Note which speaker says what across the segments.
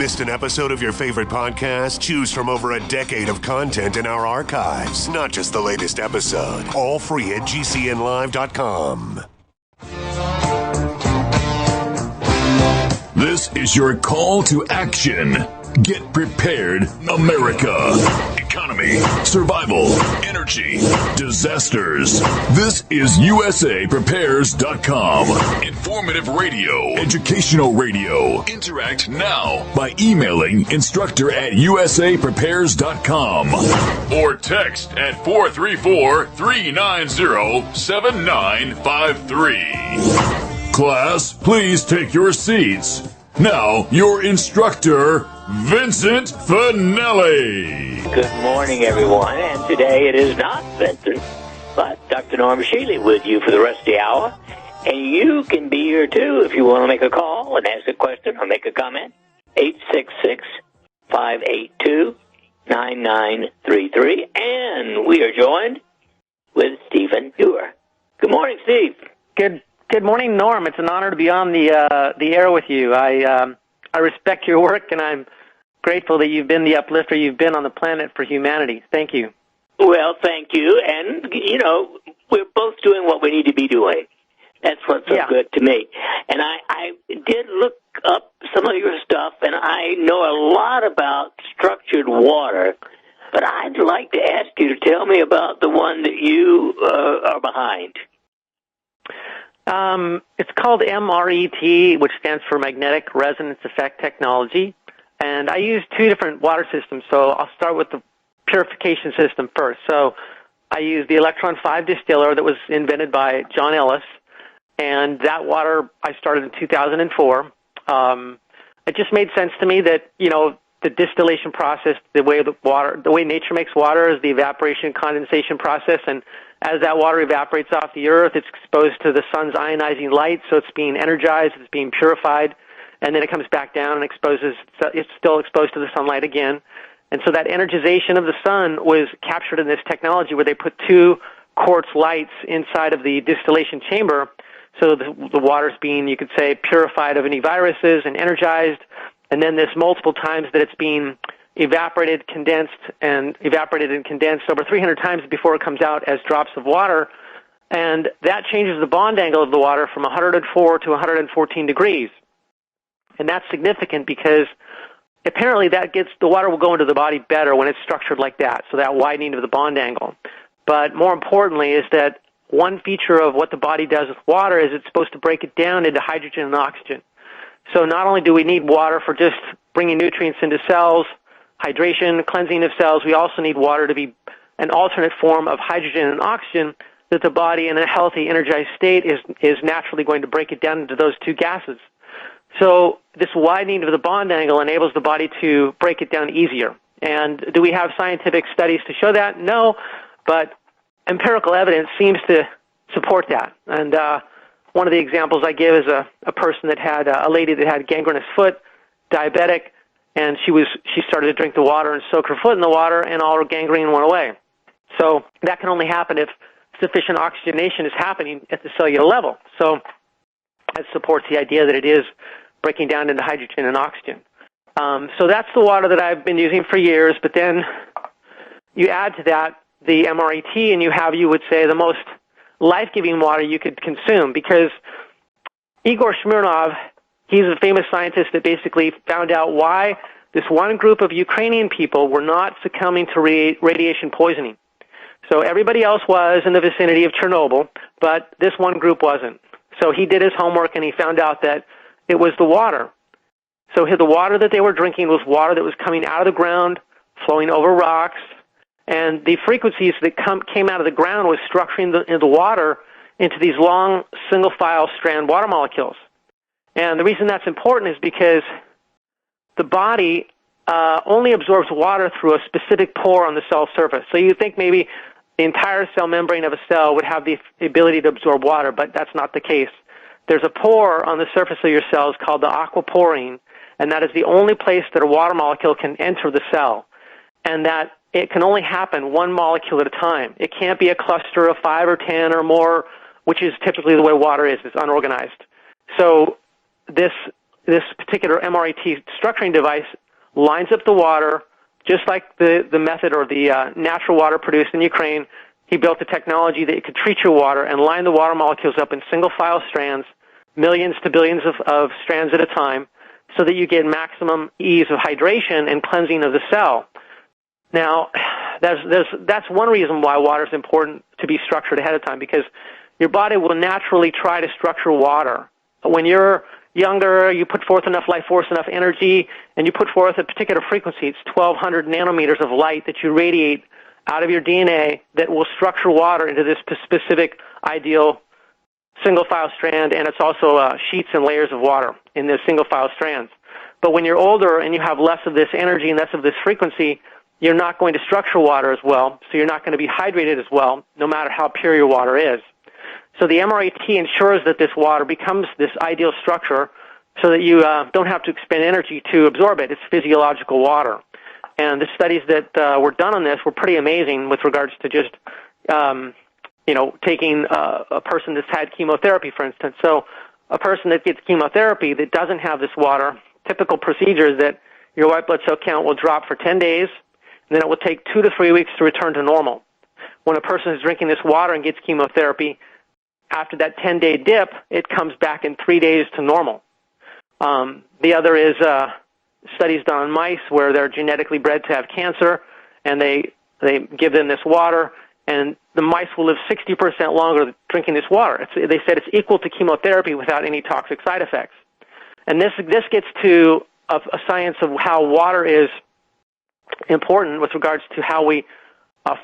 Speaker 1: Missed an episode of your favorite podcast? Choose from over a decade of content in our archives, not just the latest episode. All free at GCNlive.com.
Speaker 2: This is your call to action. Get prepared, America. Economy, survival, energy, disasters. This is USAPrepares.com. Informative radio, educational radio. Interact now by emailing instructor@USAPrepares.com or text at 434-390-7953. Class, please take your seats. Now, your instructor, Vincent Finelli.
Speaker 3: Good morning, everyone, and today it is not Vincent, but Dr. Norm Shealy with you for the rest of the hour. And you can be here, too, if you want to make a call and ask a question or make a comment. 866-582-9933. And we are joined with Stephen Heuer. Good morning, Steve.
Speaker 4: Good morning, Norm. It's an honor to be on the air with you. I respect your work, and I'm grateful that you've been the uplifter you've been on the planet for humanity. Thank you.
Speaker 3: Well, thank you. And, you know, we're both doing what we need to be doing. That's what's so good to me. And I did look up some of your stuff, and I know a lot about structured water, but I'd like to ask you to tell me about the one that you are behind.
Speaker 4: It's called MRET, which stands for Magnetic Resonance Effect Technology. And I use two different water systems, so I'll start with the purification system first. So I use the Electron 5 distiller that was invented by John Ellis, and that water I started in 2004. It just made sense to me that, you know, the distillation process, the way nature makes water is the evaporation condensation process, and as that water evaporates off the earth, it's exposed to the sun's ionizing light, so it's being energized, it's being purified, and then it comes back down and it's still exposed to the sunlight again. And so that energization of the sun was captured in this technology where they put two quartz lights inside of the distillation chamber, so the water's being, you could say, purified of any viruses and energized, and then there's multiple times that it's being evaporated, condensed over 300 times before it comes out as drops of water, and that changes the bond angle of the water from 104 to 114 degrees. And that's significant because apparently the water will go into the body better when it's structured like that, so that widening of the bond angle. But more importantly is that one feature of what the body does with water is it's supposed to break it down into hydrogen and oxygen. So not only do we need water for just bringing nutrients into cells, hydration, cleansing of cells, we also need water to be an alternate form of hydrogen and oxygen that the body in a healthy, energized state is naturally going to break it down into those two gases. So this widening of the bond angle enables the body to break it down easier. And do we have scientific studies to show that? No, but empirical evidence seems to support that. And one of the examples I give is a person that had a lady that had gangrenous foot, diabetic, and she started to drink the water and soak her foot in the water, and all her gangrene went away. So that can only happen if sufficient oxygenation is happening at the cellular level. So that supports the idea that it is breaking down into hydrogen and oxygen. So that's the water that I've been using for years, but then you add to that the MRET, and you would say, the most life-giving water you could consume, because Igor Smirnov, he's a famous scientist that basically found out why this one group of Ukrainian people were not succumbing to radiation poisoning. So everybody else was in the vicinity of Chernobyl, but this one group wasn't. So he did his homework, and he found out that it was the water. So the water that they were drinking was water that was coming out of the ground, flowing over rocks, and the frequencies that came out of the ground was structuring the water into these long single-file strand water molecules. And the reason that's important is because the body only absorbs water through a specific pore on the cell surface. So you think maybe the entire cell membrane of a cell would have the ability to absorb water, but that's not the case. There's a pore on the surface of your cells called the aquaporine, and that is the only place that a water molecule can enter the cell, and that it can only happen one molecule at a time. It can't be a cluster of 5 or 10 or more, which is typically the way water is. It's unorganized. So this this particular MRET structuring device lines up the water, just like the method or the natural water produced in Ukraine. He built a technology that you could treat your water and line the water molecules up in single-file strands, millions to billions of strands at a time, so that you get maximum ease of hydration and cleansing of the cell. Now, that's one reason why water is important to be structured ahead of time, because your body will naturally try to structure water. When you're younger, you put forth enough life force, enough energy, and you put forth a particular frequency. It's 1,200 nanometers of light that you radiate out of your DNA that will structure water into this specific ideal single-file strand, and it's also sheets and layers of water in the single-file strands. But when you're older and you have less of this energy and less of this frequency, you're not going to structure water as well, so you're not going to be hydrated as well, no matter how pure your water is. So the MRET ensures that this water becomes this ideal structure so that you don't have to expend energy to absorb it. It's physiological water. And the studies that were done on this were pretty amazing with regards to just, taking a person that's had chemotherapy, for instance. So a person that gets chemotherapy that doesn't have this water, typical procedure is that your white blood cell count will drop for 10 days, and then it will take 2 to 3 weeks to return to normal. When a person is drinking this water and gets chemotherapy, after that 10-day dip, it comes back in 3 days to normal. The other is studies done on mice where they're genetically bred to have cancer, and they give them this water, and the mice will live 60% longer drinking this water. They said it's equal to chemotherapy without any toxic side effects. And this gets to a science of how water is important with regards to how we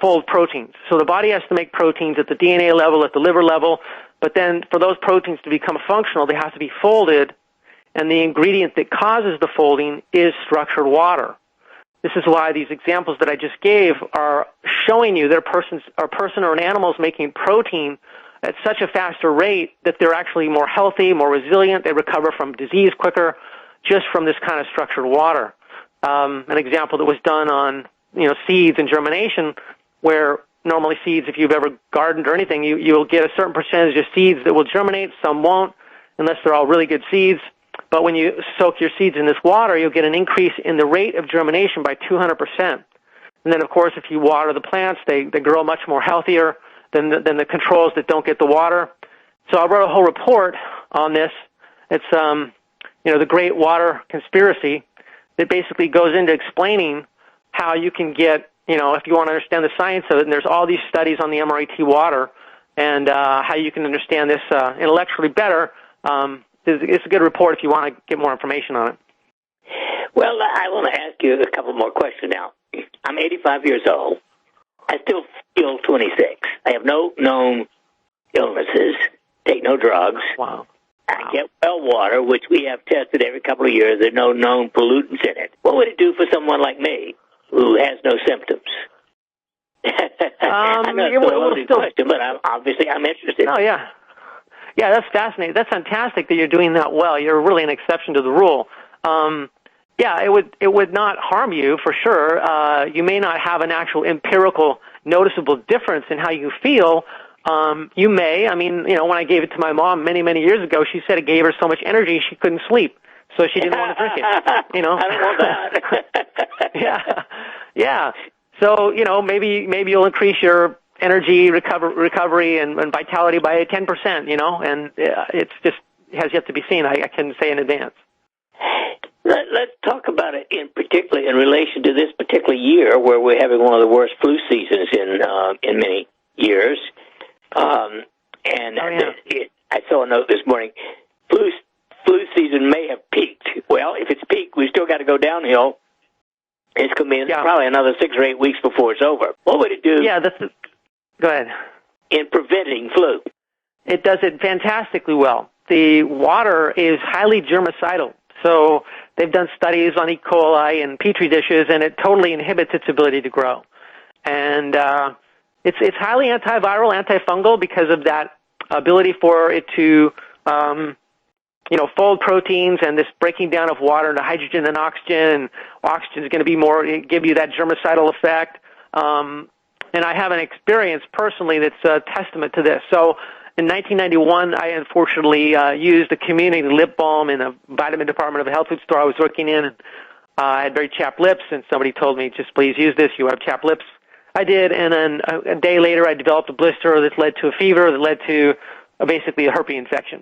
Speaker 4: fold proteins. So the body has to make proteins at the DNA level, at the liver level, but then for those proteins to become functional, they have to be folded, and the ingredient that causes the folding is structured water. This is why these examples that I just gave are showing you that a person or an animal is making protein at such a faster rate that they're actually more healthy, more resilient, they recover from disease quicker just from this kind of structured water. An example that was done on seeds and germination, where normally seeds, if you've ever gardened or anything, you'll get a certain percentage of seeds that will germinate, some won't, unless they're all really good seeds. But when you soak your seeds in this water, you'll get an increase in the rate of germination by 200%. And then, of course, if you water the plants, they grow much more healthier than the controls that don't get the water. So I wrote a whole report on this. It's the Great Water Conspiracy that basically goes into explaining how you can get, if you want to understand the science of it, and there's all these studies on the MRET water, and how you can understand this intellectually better. It's a good report if you want to get more information on it.
Speaker 3: Well, I want to ask you a couple more questions now. I'm 85 years old. I still feel 26. I have no known illnesses, take no drugs.
Speaker 4: Wow.
Speaker 3: I get well water, which we have tested every couple of years. There are no known pollutants in it. What would it do for someone like me who has no symptoms? I know it's a loaded question, but I'm interested.
Speaker 4: Oh, yeah. Yeah, that's fascinating. That's fantastic that you're doing that well. You're really an exception to the rule. It would not harm you for sure. You may not have an actual empirical noticeable difference in how you feel. You may. I mean, when I gave it to my mom many, many years ago, she said it gave her so much energy she couldn't sleep, so she didn't want to drink it.
Speaker 3: I don't want that.
Speaker 4: Yeah. So, maybe you'll increase your energy recovery and vitality by 10%, and it's just has yet to be seen. I can say in advance.
Speaker 3: Let's talk about it in relation to this particular year, where we're having one of the worst flu seasons in many years. I saw a note this morning. Flu season may have peaked. Well, if it's peaked, we still got to go downhill. It's going to be probably another 6 or 8 weeks before it's over. What would it do?
Speaker 4: Yeah, go ahead.
Speaker 3: In preventing flu?
Speaker 4: It does it fantastically well. The water is highly germicidal. So they've done studies on E. coli and Petri dishes, and it totally inhibits its ability to grow. And it's highly antiviral, antifungal because of that ability for it to fold proteins and this breaking down of water into hydrogen and oxygen. And oxygen is going to give you that germicidal effect. And I have an experience personally that's a testament to this. So in 1991, I unfortunately used a community lip balm in a vitamin department of a health food store I was working in. I had very chapped lips, and somebody told me, just please use this, you have chapped lips. I did, and then a day later I developed a blister that led to a fever that led to basically a herpes infection.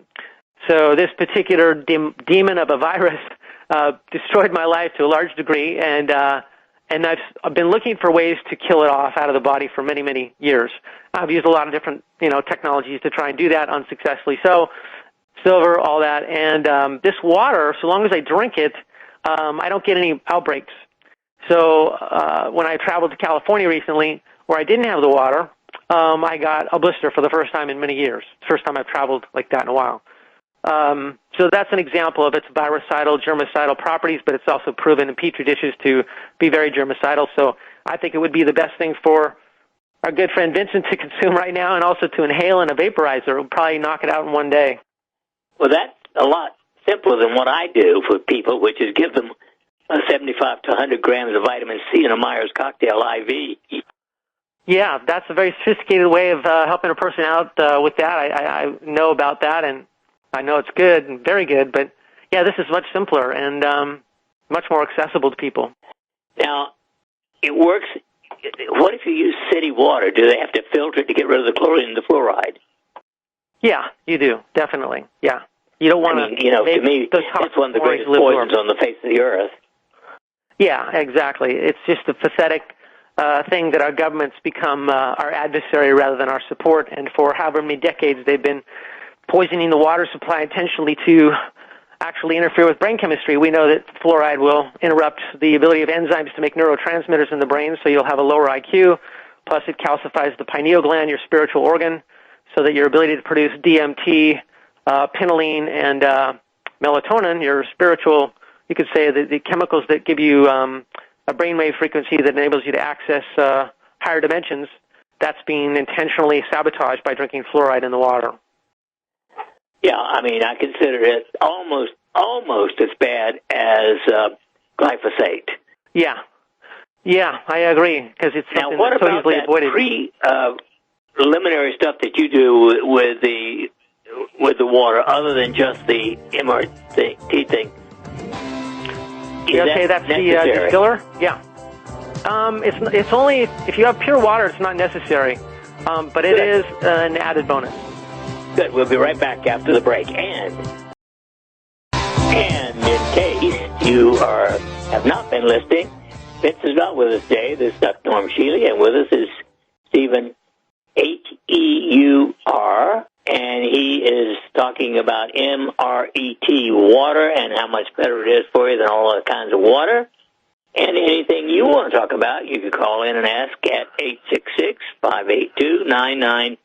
Speaker 4: So this particular demon of a virus destroyed my life to a large degree, and I've been looking for ways to kill it off out of the body for many, many years. I've used a lot of different, technologies to try and do that unsuccessfully. So, silver, all that, and this water, so long as I drink it, I don't get any outbreaks. So when I traveled to California recently, where I didn't have the water, I got a blister for the first time in many years. It's the first time I've traveled like that in a while. So that's an example of its virucidal, germicidal properties, but it's also proven in Petri dishes to be very germicidal. So I think it would be the best thing for our good friend Vincent to consume right now, and also to inhale in a vaporizer. It would probably knock it out in one day.
Speaker 3: Well, that's a lot simpler than what I do for people, which is give them 75 to 100 grams of vitamin C in a Myers cocktail IV.
Speaker 4: Yeah, that's a very sophisticated way of helping a person out with that. I know about that, and I know it's good and very good, but yeah, this is much simpler and much more accessible to people.
Speaker 3: Now, it works. What if you use city water? Do they have to filter it to get rid of the chlorine and the fluoride?
Speaker 4: Yeah, you do, definitely. Yeah. You don't want to...
Speaker 3: to me, it's one of the greatest poisons on the face of the earth.
Speaker 4: Yeah, exactly. It's just a pathetic thing that our government's become our adversary rather than our support, and for however many decades they've been poisoning the water supply intentionally to actually interfere with brain chemistry. We know that fluoride will interrupt the ability of enzymes to make neurotransmitters in the brain, so you'll have a lower IQ. Plus, it calcifies the pineal gland, your spiritual organ, so that your ability to produce DMT, pinealine, and melatonin, your spiritual, you could say the chemicals that give you a brainwave frequency that enables you to access higher dimensions, that's being intentionally sabotaged by drinking fluoride in the water.
Speaker 3: Yeah, I mean, I consider it almost as bad as glyphosate.
Speaker 4: Yeah, I agree, because it's something
Speaker 3: now,
Speaker 4: that's so easily avoided.
Speaker 3: Preliminary stuff that you do with the water, other than just the MRT thing?
Speaker 4: Okay, that's
Speaker 3: necessary?
Speaker 4: The distiller? Yeah. It's only, if you have pure water, it's not necessary, but it is an added bonus.
Speaker 3: Good. We'll be right back after the break. And in case you have not been listening, Vince is not with us today. This is Dr. Norm Shealy, and with us is Stephen Heuer, and he is talking about MRET water and how much better it is for you than all other kinds of water. And anything you want to talk about, you can call in and ask at 866-582-9933.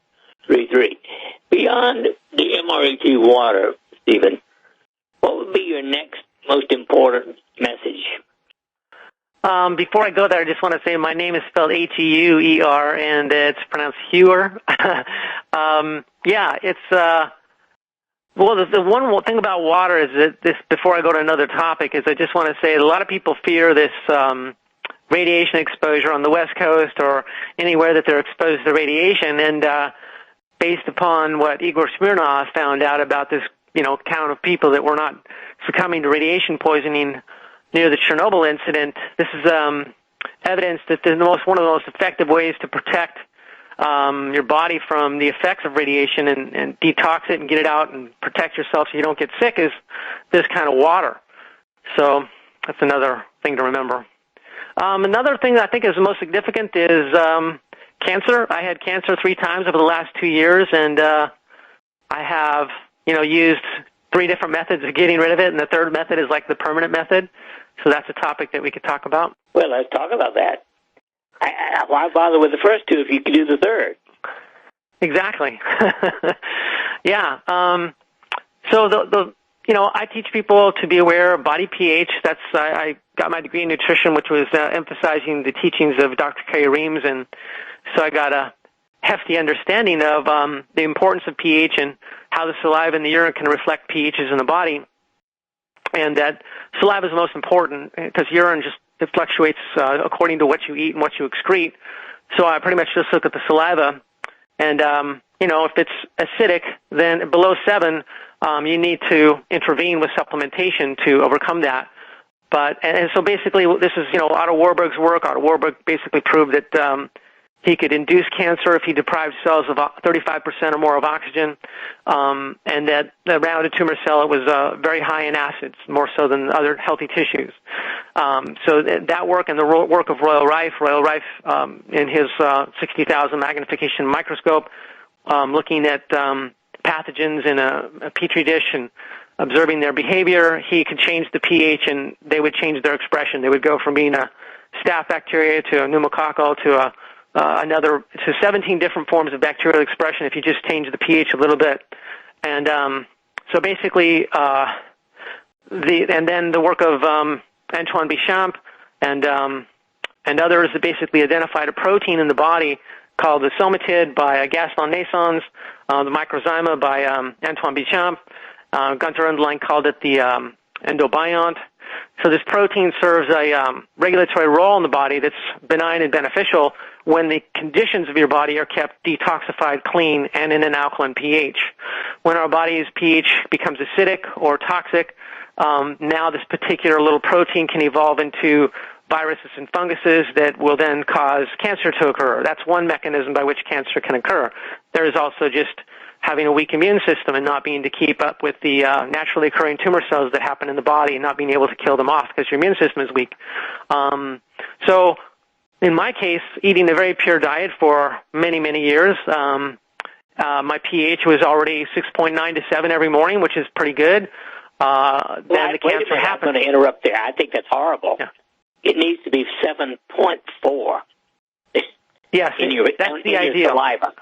Speaker 3: Beyond the MRET water, Stephen, what would be your next most important message?
Speaker 4: Before I go there, I just want to say my name is spelled Heuer, and it's pronounced Heuer. The one thing about water is that this, before I go to another topic, is I just want to say a lot of people fear this radiation exposure on the West Coast or anywhere that they're exposed to radiation, and based upon what Igor Smirnov found out about this, count of people that were not succumbing to radiation poisoning near the Chernobyl incident, this is evidence that one of the most effective ways to protect your body from the effects of radiation and detox it and get it out and protect yourself so you don't get sick is this kind of water. So that's another thing to remember. Another thing that I think is the most significant is cancer. I had cancer 3 times over the last 2 years, and I have, used 3 different methods of getting rid of it, and the third method is like the permanent method. So that's a topic that we could talk about.
Speaker 3: Well, let's talk about that. Why bother with the first 2 if you can do the third?
Speaker 4: Exactly. Yeah. So I teach people to be aware of body pH. I got my degree in nutrition, which was emphasizing the teachings of Dr. K. Reams, and so I got a hefty understanding of the importance of pH and how the saliva and the urine can reflect pHs in the body, and that saliva is the most important because urine it fluctuates according to what you eat and what you excrete. So I pretty much just look at the saliva And, if it's acidic, then below 7, you need to intervene with supplementation to overcome that. And so basically this is, Otto Warburg's work. Otto Warburg basically proved that he could induce cancer if he deprived cells of 35% or more of oxygen, and that around a tumor cell it was very high in acids, more so than other healthy tissues. So that work and the work of Royal Rife in his 60,000 magnification microscope, looking at pathogens in a petri dish and observing their behavior, he could change the pH and they would change their expression. They would go from being a staph bacteria to a pneumococcal to to 17 different forms of bacterial expression if you just change the pH a little bit. And so basically, and then the work of Antoine Béchamp and others that basically identified a protein in the body called the somatid by Gaston Naessens, the microzyma by Antoine Béchamp. Gunther Underline called it the endobiont. So this protein serves a regulatory role in the body that's benign and beneficial when the conditions of your body are kept detoxified, clean, and in an alkaline pH. When our body's pH becomes acidic or toxic, now this particular little protein can evolve into viruses and funguses that will then cause cancer to occur. That's one mechanism by which cancer can occur. There is also just having a weak immune system and not being able to keep up with the naturally occurring tumor cells that happen in the body and not being able to kill them off because your immune system is weak. So in my case, eating a very pure diet for many, many years, my pH was already 6.9 to 7 every morning, which is pretty good. Then the cancer happened.
Speaker 3: I'm going to interrupt there. I think that's horrible.
Speaker 4: Yeah.
Speaker 3: It needs to be 7.4.
Speaker 4: Yes, that's the ideal.
Speaker 3: Saliva.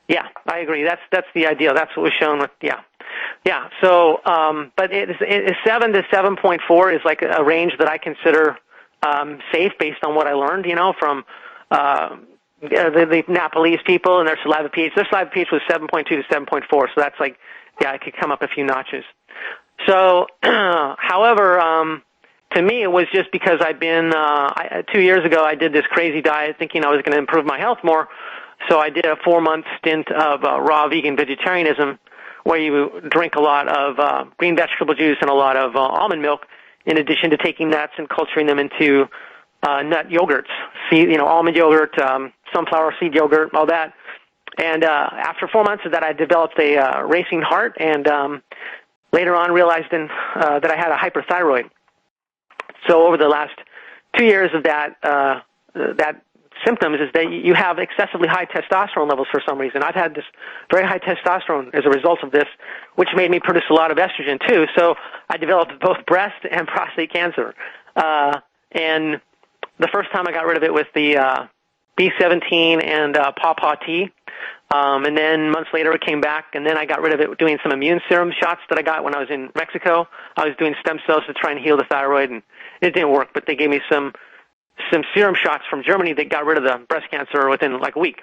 Speaker 4: Yeah, I agree. That's the ideal. That's what was shown with, yeah. So, but 7 to 7.4 is like a range that I consider safe based on what I learned, from the Nepalese people and their saliva pH. Their saliva pH was 7.2 to 7.4, so that's like, yeah, I could come up a few notches. So, however, to me, it was just because I'd been 2 years ago. I did this crazy diet, thinking I was going to improve my health more. So I did a 4-month stint of raw vegan vegetarianism, where you drink a lot of green vegetable juice and a lot of almond milk, in addition to taking nuts and culturing them into nut yogurts, almond yogurt, sunflower seed yogurt, all that. And after 4 months of that, I developed a racing heart, and later on realized that I had a hyperthyroid. So over the last 2 years of that symptoms is that you have excessively high testosterone levels for some reason. I've had this very high testosterone as a result of this, which made me produce a lot of estrogen too. So I developed both breast and prostate cancer. And the first time I got rid of it with the B17 and pawpaw tea. And then months later it came back, and then I got rid of it doing some immune serum shots that I got when I was in Mexico. I was doing stem cells to try and heal the thyroid, and it didn't work, but they gave me some serum shots from Germany that got rid of the breast cancer within like a week.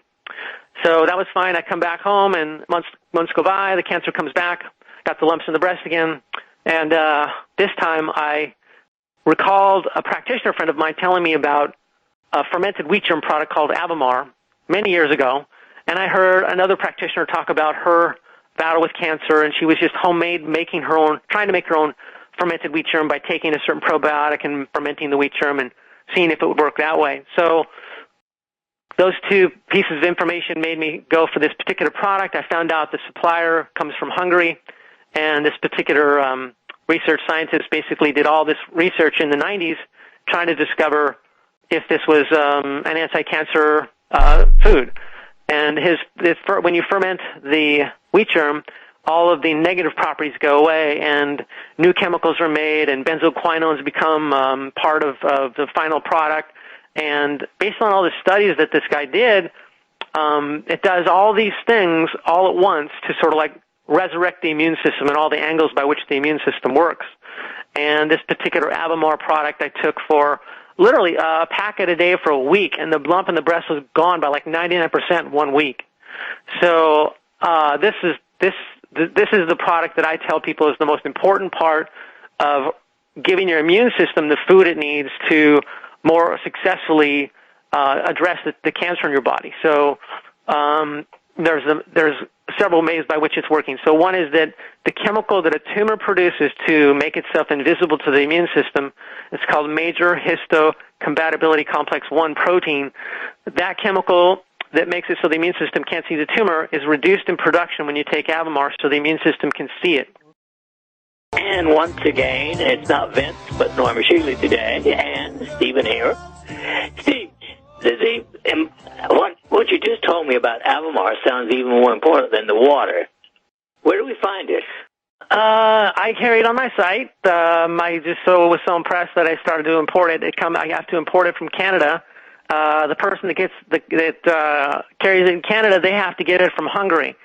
Speaker 4: So that was fine. I come back home, and months go by, the cancer comes back, got the lumps in the breast again, and this time I recalled a practitioner friend of mine telling me about a fermented wheat germ product called Avamar many years ago, and I heard another practitioner talk about her battle with cancer, and she was just trying to make her own fermented wheat germ by taking a certain probiotic and fermenting the wheat germ and seeing if it would work that way. So those two pieces of information made me go for this particular product. I found out the supplier comes from Hungary, and this particular research scientist basically did all this research in the 90s trying to discover if this was an anti-cancer food. And when you ferment the wheat germ, all of the negative properties go away, and new chemicals are made, and benzoquinones become part of the final product. And based on all the studies that this guy did, it does all these things all at once to sort of like resurrect the immune system and all the angles by which the immune system works. And this particular Avamar product I took for literally a packet a day for a week, and the lump in the breast was gone by like 99% in 1 week. So this is the product that I tell people is the most important part of giving your immune system the food it needs to more successfully address the cancer in your body. So there's several ways by which it's working. So one is that the chemical that a tumor produces to make itself invisible to the immune system, it's called major histocompatibility complex 1 protein. That chemical that makes it so the immune system can't see the tumor is reduced in production when you take Avamar so the immune system can see it.
Speaker 3: And once again, it's not Vince, but Norma Shealy today, and Stephen here. Steve, what you just told me about Avamar sounds even more important than the water. Where do we find it?
Speaker 4: I carry it on my site. I just was so impressed that I started to import it. I have to import it from Canada. The person that carries it in Canada, they have to get it from Hungary.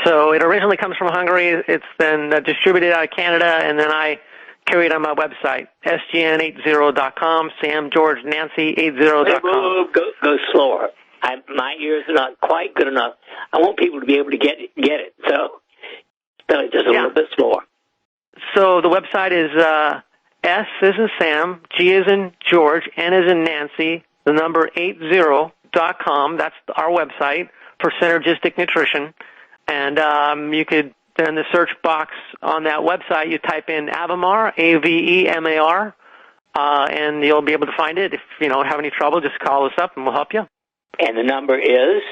Speaker 4: So it originally comes from Hungary. It's then distributed out of Canada, and then I carry it on my website, sgn80.com, Sam George Nancy 80.com.
Speaker 3: Go slower. My ears are not quite good enough. I want people to be able to get it. So spell it just a little bit slower.
Speaker 4: So the website is S as in Sam, G as in George, N as in Nancy, the number 80.com. That's our website for synergistic nutrition. And you could, in the search box on that website, you type in Avamar, Avemar, and you'll be able to find it. If you have any trouble, just call us up and we'll help you.
Speaker 3: And the number is?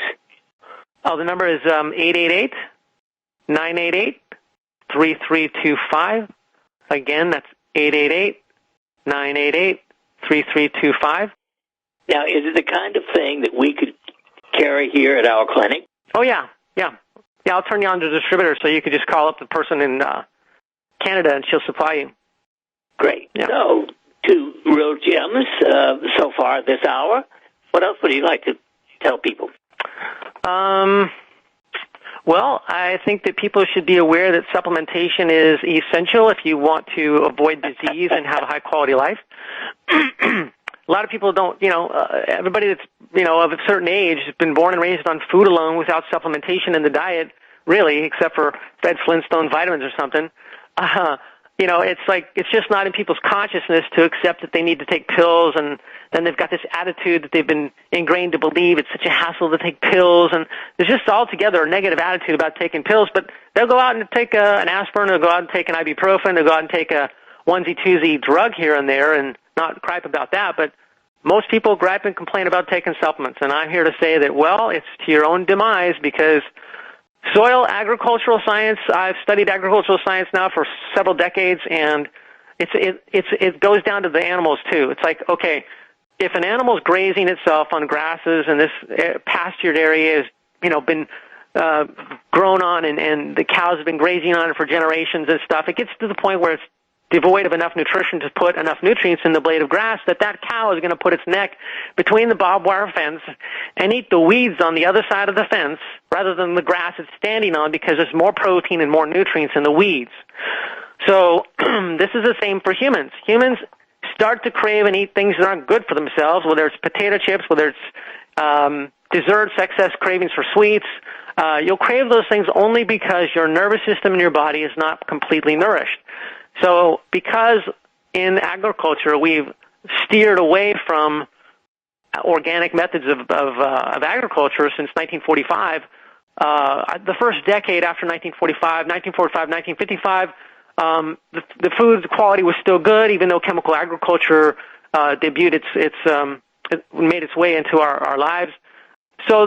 Speaker 4: Oh, the number is 888-988-3325. Again, that's 888-988-3325.
Speaker 3: Now, is it the kind of thing that we could carry here at our clinic?
Speaker 4: Oh, yeah. Yeah, I'll turn you on to the distributor so you could just call up the person in Canada and she'll supply you.
Speaker 3: Great.
Speaker 4: Yeah.
Speaker 3: So, 2 real gems so far this hour. What else would you like to tell people?
Speaker 4: Well, I think that people should be aware that supplementation is essential if you want to avoid disease and have a high-quality life. A lot of people don't, everybody that's, of a certain age has been born and raised on food alone without supplementation in the diet, really, except for Fred Flintstone vitamins or something. It's just not in people's consciousness to accept that they need to take pills, and then they've got this attitude that they've been ingrained to believe it's such a hassle to take pills, and there's just altogether a negative attitude about taking pills, but they'll go out and take an aspirin, they'll go out and take an ibuprofen, they'll go out and take a onesie-twosie drug here and there and not gripe about that, but most people gripe and complain about taking supplements, and I'm here to say that, well, it's to your own demise because soil agricultural science, I've studied agricultural science now for several decades, and it goes down to the animals too. It's like, okay, if an animal's grazing itself on grasses and this pastured area has, been grown on and the cows have been grazing on it for generations and stuff, it gets to the point where it's devoid of enough nutrition to put enough nutrients in the blade of grass that cow is going to put its neck between the barbed wire fence and eat the weeds on the other side of the fence rather than the grass it's standing on because there's more protein and more nutrients in the weeds. So this is the same for humans. Humans start to crave and eat things that aren't good for themselves, whether it's potato chips, whether it's desserts, excess cravings for sweets. You'll crave those things only because your nervous system in your body is not completely nourished. So because in agriculture we've steered away from organic methods of agriculture since 1945, the first decade after 1955, the food quality was still good, even though chemical agriculture debuted it made its way into our lives. So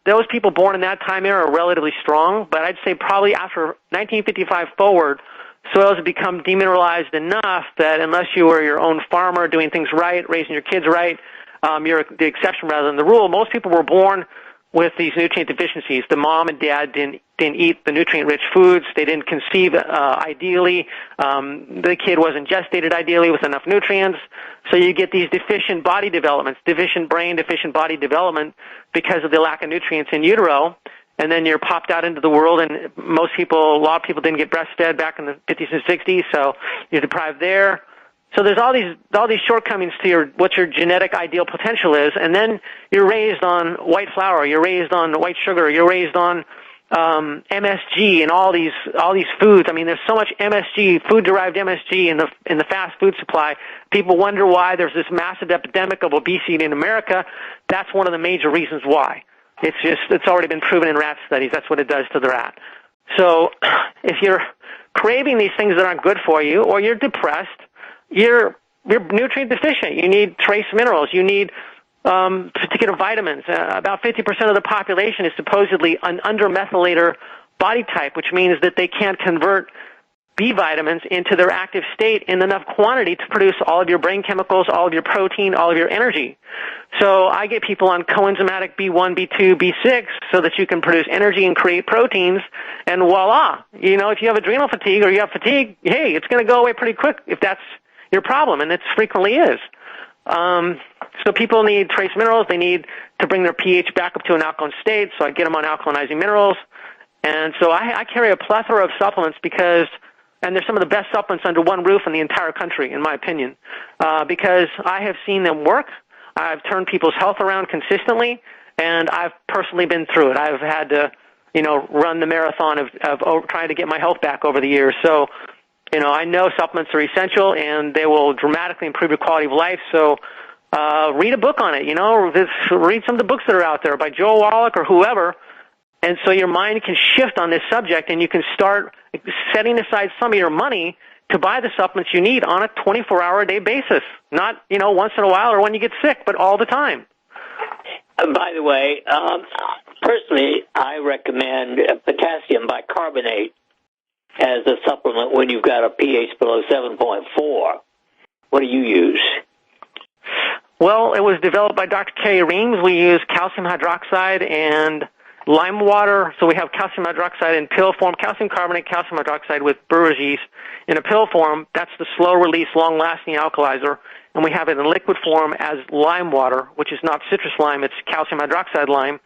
Speaker 4: those people born in that time era are relatively strong, but I'd say probably after 1955 forward, soils have become demineralized enough that unless you were your own farmer doing things right, raising your kids right, you're the exception rather than the rule. Most people were born with these nutrient deficiencies. The mom and dad didn't eat the nutrient-rich foods. They didn't conceive ideally. The kid wasn't gestated ideally with enough nutrients. So you get these deficient body developments, deficient brain, deficient body development because of the lack of nutrients in utero. And then you're popped out into the world, and a lot of people didn't get breastfed back in the 50s and 60s, so you're deprived there. So there's all these shortcomings to what your genetic ideal potential is, and then you're raised on white flour, you're raised on white sugar, you're raised on MSG and all these foods. I mean, there's so much MSG, food-derived MSG in the fast food supply. People wonder why there's this massive epidemic of obesity in America. That's one of the major reasons why. It's already been proven in rat studies. That's what it does to the rat. So if you're craving these things that aren't good for you, or you're depressed, you're nutrient deficient. You need trace minerals. You need particular vitamins. About 50% of the population is supposedly an undermethylator body type, which means that they can't convert B vitamins into their active state in enough quantity to produce all of your brain chemicals, all of your protein, all of your energy. So I get people on coenzymatic B1, B2, B6 so that you can produce energy and create proteins, and voila. You know, if you have adrenal fatigue or you have fatigue, hey, it's going to go away pretty quick if that's your problem, and it frequently is. So people need trace minerals. They need to bring their pH back up to an alkaline state, so I get them on alkalinizing minerals. And so I carry a plethora of supplements and they're some of the best supplements under one roof in the entire country, in my opinion, because I have seen them work. I've turned people's health around consistently, and I've personally been through it. I've had to, run the marathon of trying to get my health back over the years. So, I know supplements are essential, and they will dramatically improve your quality of life. So read a book on it, read some of the books that are out there by Joel Wallach or whoever, and so your mind can shift on this subject, and you can start setting aside some of your money to buy the supplements you need on a 24-hour-a-day basis. Not, once in a while or when you get sick, but all the time.
Speaker 3: By the way, personally, I recommend potassium bicarbonate as a supplement when you've got a pH below 7.4. What do you use?
Speaker 4: Well, it was developed by Dr. Kerry Reams. We use calcium hydroxide and lime water. So we have calcium hydroxide in pill form, calcium carbonate, calcium hydroxide with brewer's yeast in a pill form. That's the slow-release, long-lasting alkalizer. And we have it in liquid form as lime water, which is not citrus lime, it's calcium hydroxide lime.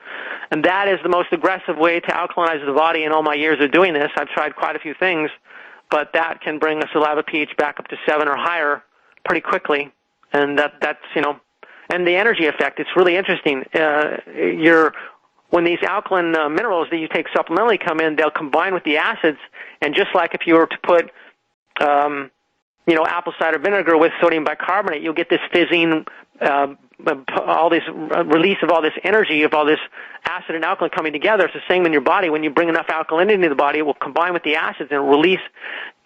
Speaker 4: And that is the most aggressive way to alkalinize the body in all my years of doing this. I've tried quite a few things, but that can bring a saliva pH back up to 7 or higher pretty quickly. And that's, and the energy effect, it's really interesting. When these alkaline minerals that you take supplementally come in, they'll combine with the acids, and just like if you were to put, apple cider vinegar with sodium bicarbonate, you'll get this fizzing, all this release of all this energy, of all this acid and alkaline coming together. It's the same in your body. When you bring enough alkalinity into the body, it will combine with the acids and release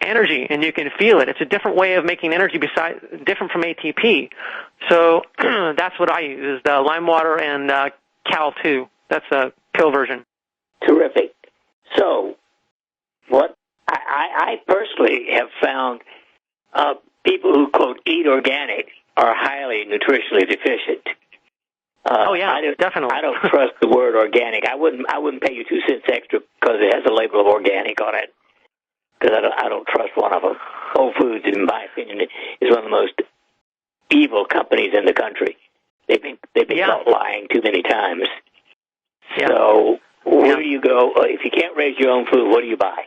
Speaker 4: energy, and you can feel it. It's a different way of making energy different from ATP. So that's what I use, is the lime water and Cal-2. That's a pill version.
Speaker 3: Terrific. So what I personally have found people who, quote, eat organic are highly nutritionally deficient.
Speaker 4: Definitely.
Speaker 3: I don't trust the word organic. I wouldn't pay you 2 cents extra because it has a label of organic on it, because I don't trust one of them. Whole Foods, in my opinion, is one of the most evil companies in the country. They've been caught lying too many times. Yeah. So where do you go? If you can't raise your own food, what do you buy?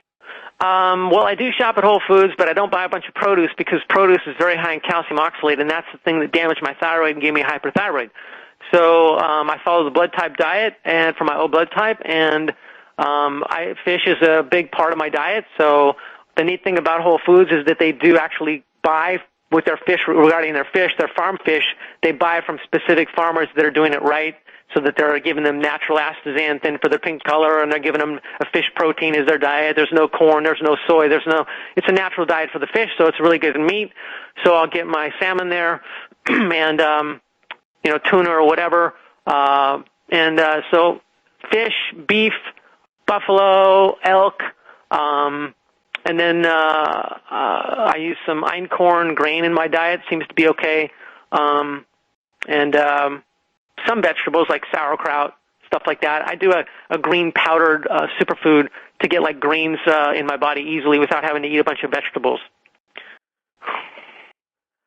Speaker 4: Well, I do shop at Whole Foods, but I don't buy a bunch of produce because produce is very high in calcium oxalate, and that's the thing that damaged my thyroid and gave me hyperthyroid. So I follow the blood type diet and for my O blood type, and fish is a big part of my diet. So the neat thing about Whole Foods is that they do actually buy with their fish, regarding their fish, their farm fish, they buy from specific farmers that are doing it right, so that they're giving them natural astaxanthin for their pink color, and they're giving them a fish protein as their diet. There's no corn, there's no soy, it's a natural diet for the fish, so it's really good in meat. So I'll get my salmon there, and, tuna or whatever. So fish, beef, buffalo, elk, and then I use some einkorn grain in my diet, seems to be okay. Some vegetables like sauerkraut, stuff like that. I do a green powdered superfood to get like greens in my body easily without having to eat a bunch of vegetables.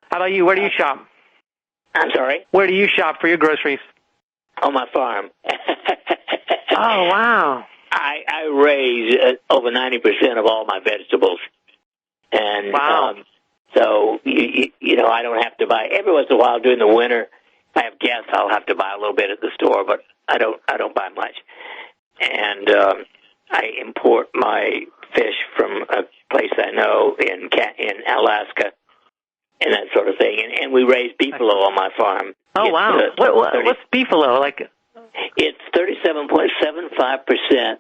Speaker 4: How about you? Where do you shop?
Speaker 3: I'm sorry?
Speaker 4: Where do you shop for your groceries?
Speaker 3: On my farm.
Speaker 4: Oh, wow.
Speaker 3: I raise over 90% of all my vegetables. And
Speaker 4: wow.
Speaker 3: So, I don't have to buy. Every once in a while during the winter, if I have guests, I'll have to buy a little bit at the store, but I don't buy much. And I import my fish from a place I know in Alaska and that sort of thing. And we raise beefalo on my farm.
Speaker 4: Oh, wow. What's beefalo? Like
Speaker 3: It's 37.75%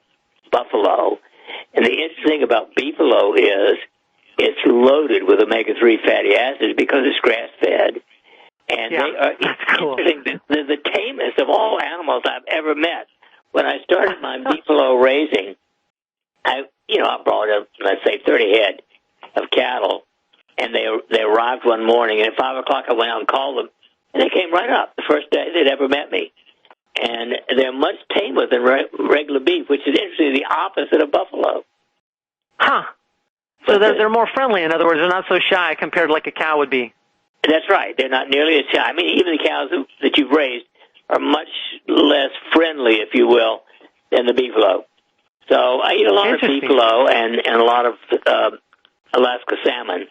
Speaker 3: buffalo. And the interesting thing about beefalo is it's loaded with omega-3 fatty acids because it's grass-fed. And they are interesting. They're the tamest of all animals I've ever met. When I started my beefalo raising, I brought up, let's say, 30 head of cattle, and they arrived one morning, and at 5 o'clock I went out and called them, and they came right up the first day they'd ever met me. And they're much tamer than regular beef, which is interesting, the opposite of buffalo.
Speaker 4: Huh. So they're more friendly, in other words. They're not so shy compared to like a cow would be.
Speaker 3: That's right. They're not nearly as shy. I mean, even the cows that you've raised are much less friendly, if you will, than the beefalo. So I eat a lot of beefalo and a lot of Alaska salmon.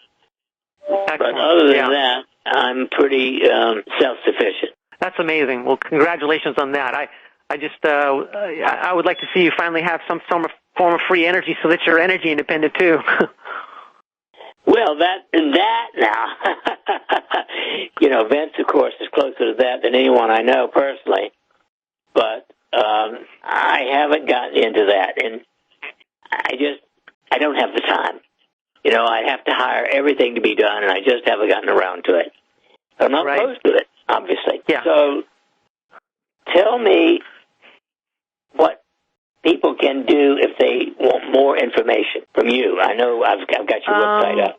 Speaker 4: Excellent.
Speaker 3: But other than that, I'm pretty self-sufficient.
Speaker 4: That's amazing. Well, congratulations on that. I would like to see you finally have some form of free energy so that you're energy independent too.
Speaker 3: Well, that now, Vince, of course, is closer to that than anyone I know personally. But I haven't gotten into that, and I don't have the time. I'd have to hire everything to be done, and I just haven't gotten around to it. I'm not opposed to it, obviously.
Speaker 4: Yeah.
Speaker 3: So tell me what people can do if they want more information from you. I know I've got your website up.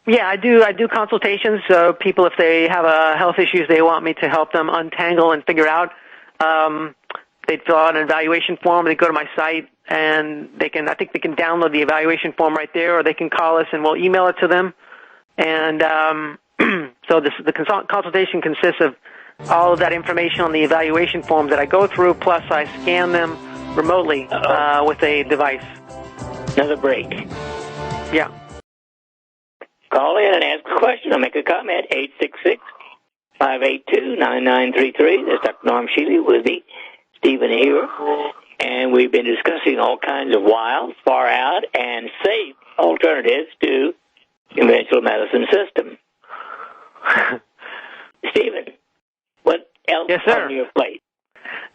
Speaker 4: Yeah, I do consultations. So people, if they have health issues, they want me to help them untangle and figure out. They'd fill out an evaluation form. They go to my site, and I think they can download the evaluation form right there, or they can call us, and we'll email it to them. And so the consultation consists of all of that information on the evaluation form that I go through, plus I scan them remotely with a device.
Speaker 3: Another break.
Speaker 4: Yeah.
Speaker 3: Call in and ask a question or make a comment. 866-582-9933. That's Dr. Norm Shealy with me, Stephen Heuer. And we've been discussing all kinds of wild, far out, and safe alternatives to conventional medicine system. Stephen, what else is on your plate?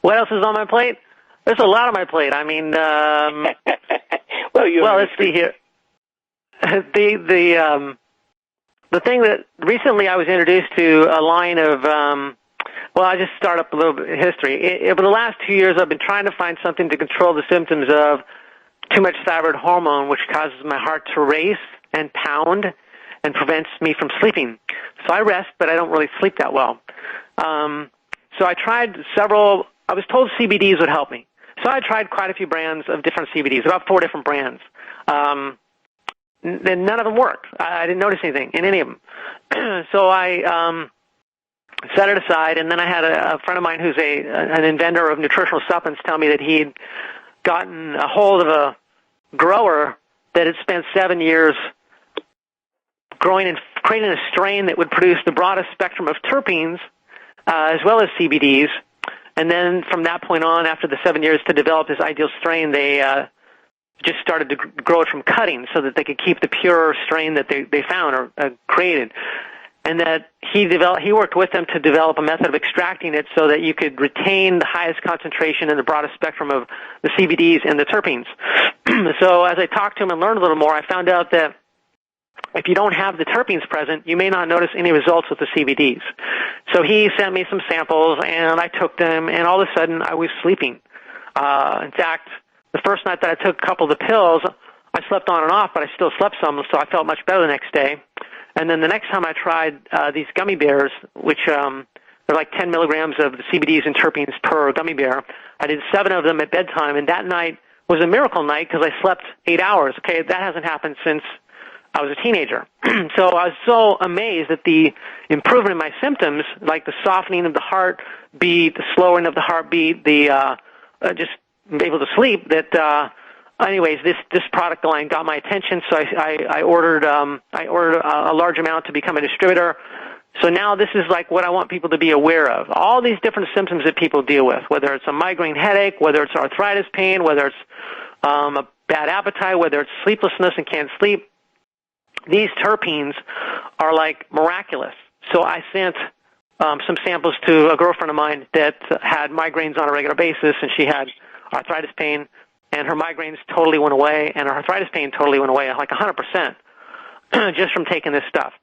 Speaker 4: What else is on my plate? There's a lot on my plate. I mean, let's see here. The thing that recently I was introduced to a line of, I'll just start up a little bit of history. Over the last 2 years, I've been trying to find something to control the symptoms of too much thyroid hormone, which causes my heart to race and pound and prevents me from sleeping. So I rest, but I don't really sleep that well. So I tried several. I was told CBDs would help me. So I tried quite a few brands of different CBDs, about 4 different brands. Then none of them worked. I didn't notice anything in any of them. So I set it aside, and then I had a friend of mine who's an inventor of nutritional supplements tell me that he'd gotten a hold of a grower that had spent 7 years growing and creating a strain that would produce the broadest spectrum of terpenes as well as CBDs. And then from that point on, after the 7 years to develop this ideal strain, they just started to grow it from cuttings so that they could keep the pure strain that they found or created. And that he worked with them to develop a method of extracting it so that you could retain the highest concentration and the broadest spectrum of the CBDs and the terpenes. So as I talked to him and learned a little more, I found out that if you don't have the terpenes present, you may not notice any results with the CBDs. So he sent me some samples, and I took them, and all of a sudden I was sleeping. In fact, the first night that I took a couple of the pills, I slept on and off, but I still slept some, so I felt much better the next day. And then the next time I tried these gummy bears, which they're like 10 milligrams of the CBDs and terpenes per gummy bear, I did 7 of them at bedtime, and that night was a miracle night because I slept 8 hours. Okay, that hasn't happened since I was a teenager. So I was so amazed at the improvement in my symptoms, like the softening of the heartbeat, the slowing of the heartbeat, the just able to sleep, that anyways, this product line got my attention, so I ordered a large amount to become a distributor. So now this is like what I want people to be aware of. All these different symptoms that people deal with, whether it's a migraine headache, whether it's arthritis pain, whether it's a bad appetite, whether it's sleeplessness and can't sleep, these terpenes are like miraculous. So I sent some samples to a girlfriend of mine that had migraines on a regular basis, and she had arthritis pain, and her migraines totally went away, and her arthritis pain totally went away, like 100%, just from taking this stuff.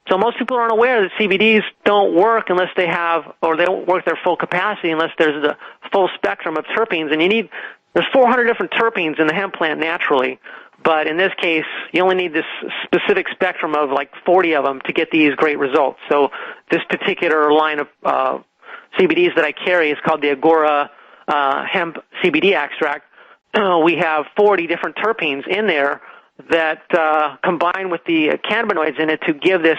Speaker 4: So most people aren't aware that CBDs don't work unless they have, or they don't work their full capacity unless there's the full spectrum of terpenes. And there's 400 different terpenes in the hemp plant naturally, but in this case, you only need this specific spectrum of like 40 of them to get these great results. So this particular line of CBDs that I carry is called the Agora hemp CBD extract. We have 40 different terpenes in there that combine with the cannabinoids in it to give this,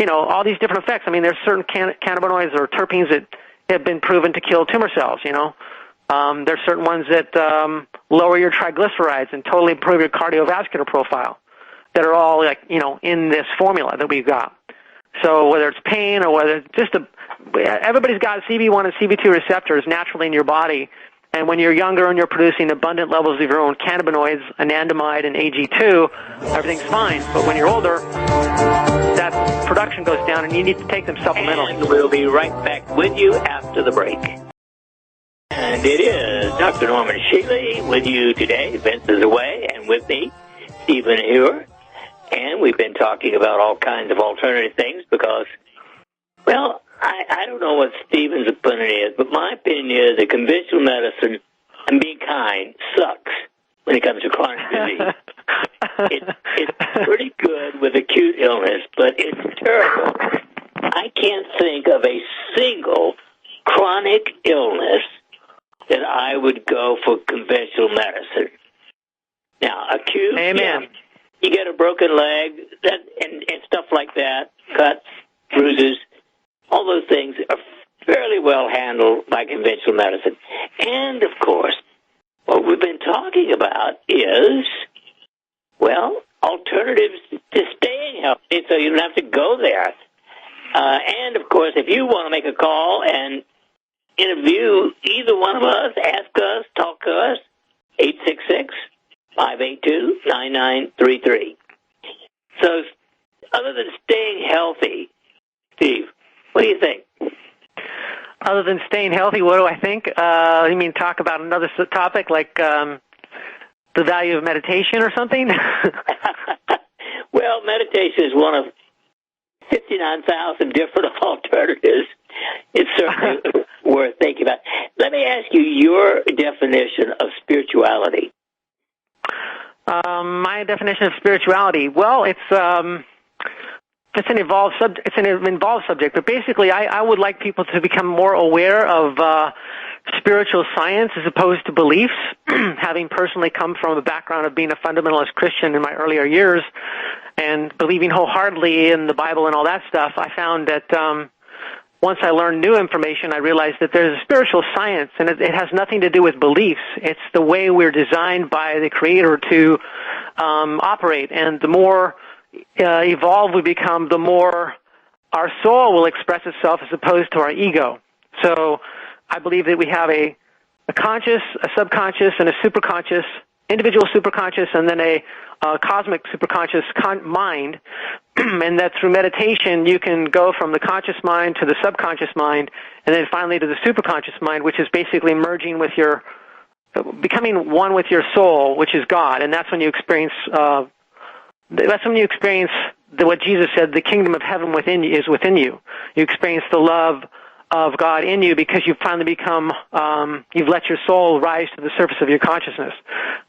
Speaker 4: all these different effects. I mean, there's certain cannabinoids or terpenes that have been proven to kill tumor cells, There's certain ones that lower your triglycerides and totally improve your cardiovascular profile that are all, in this formula that we've got. So whether it's pain or whether it's just everybody's got CB1 and CB2 receptors naturally in your body. And when you're younger and you're producing abundant levels of your own cannabinoids, anandamide and AG2, everything's fine. But when you're older, that production goes down, and you need to take them supplementally.
Speaker 3: And we'll be right back with you after the break. And it is Dr. Norman Shealy with you today. Vince is away, and with me, Stephen Heuer. And we've been talking about all kinds of alternative things because, well, I don't know what Stephen's opinion is, but my opinion is that conventional medicine and being kind sucks when it comes to chronic disease. It's pretty good with acute illness, but it's terrible. I can't think of a single chronic illness that I would go for conventional medicine. Now, acute,
Speaker 4: Amen.
Speaker 3: You get a broken leg and stuff like that, cuts, bruises, all those things are fairly well handled by conventional medicine. And, of course, what we've been talking about is, well, alternatives to staying healthy so you don't have to go there. And, of course, if you want to make a call and interview either one of us, ask us, talk to us, 866-582-9933. So, other than staying healthy, Steve, what do you think?
Speaker 4: Other than staying healthy, what do I think? You mean talk about another topic like the value of meditation or something?
Speaker 3: Well, meditation is one of 59,000 different alternatives. It's certainly worth thinking about. Let me ask you your definition of spirituality.
Speaker 4: My definition of spirituality, well, it's an involved subject, but basically I would like people to become more aware of spiritual science as opposed to beliefs. Having personally come from a background of being a fundamentalist Christian in my earlier years and believing wholeheartedly in the Bible and all that stuff, I found that once I learned new information, I realized that there's a spiritual science, and it has nothing to do with beliefs. It's the way we're designed by the Creator to operate, and the more evolved we become, the more our soul will express itself as opposed to our ego. So I believe that we have a conscious, a subconscious, and a superconscious, individual superconscious, and then a cosmic superconscious mind, and that through meditation you can go from the conscious mind to the subconscious mind, and then finally to the superconscious mind, which is basically merging with becoming one with your soul, which is God, and that's when you experience what Jesus said, the kingdom of heaven within you is within you. You experience the love of God in you because you've finally become, you've let your soul rise to the surface of your consciousness.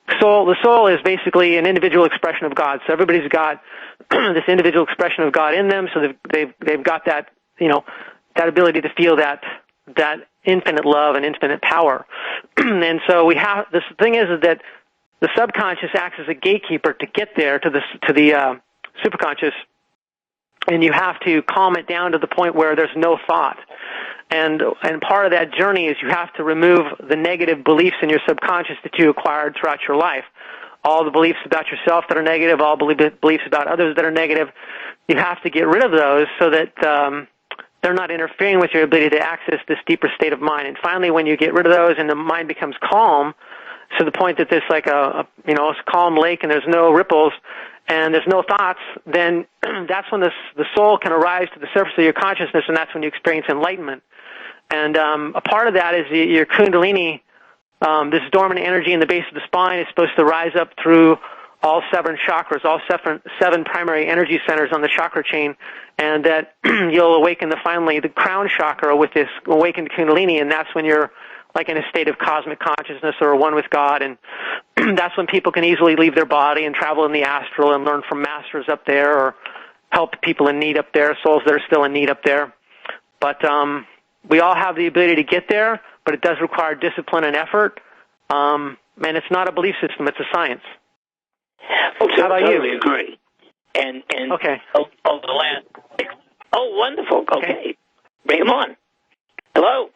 Speaker 4: The soul is basically an individual expression of God. So everybody's got this individual expression of God in them. So they've got that, that ability to feel that infinite love and infinite power. And so this thing is that the subconscious acts as a gatekeeper to get there to the superconscious, and you have to calm it down to the point where there's no thought. And part of that journey is you have to remove the negative beliefs in your subconscious that you acquired throughout your life. All the beliefs about yourself that are negative, all beliefs about others that are negative, you have to get rid of those so that they're not interfering with your ability to access this deeper state of mind. And finally, when you get rid of those and the mind becomes calm, to the point that there's like a calm lake and there's no ripples, and there's no thoughts, then that's when the soul can arise to the surface of your consciousness, and that's when you experience enlightenment. And a part of that is your kundalini, this dormant energy in the base of the spine, is supposed to rise up through all 7 chakras, all seven primary energy centers on the chakra chain, and that you'll awaken finally the crown chakra with this awakened kundalini, and that's when you're like in a state of cosmic consciousness or one with God, and that's when people can easily leave their body and travel in the astral and learn from masters up there or help people in need up there, souls that are still in need up there. But we all have the ability to get there, but it does require discipline and effort, and it's not a belief system, it's a science.
Speaker 3: Okay,
Speaker 4: how about
Speaker 3: totally
Speaker 4: you?
Speaker 3: Agree. And
Speaker 4: okay.
Speaker 3: Oh, the last. Oh, wonderful. Okay. Bring him on. Hello.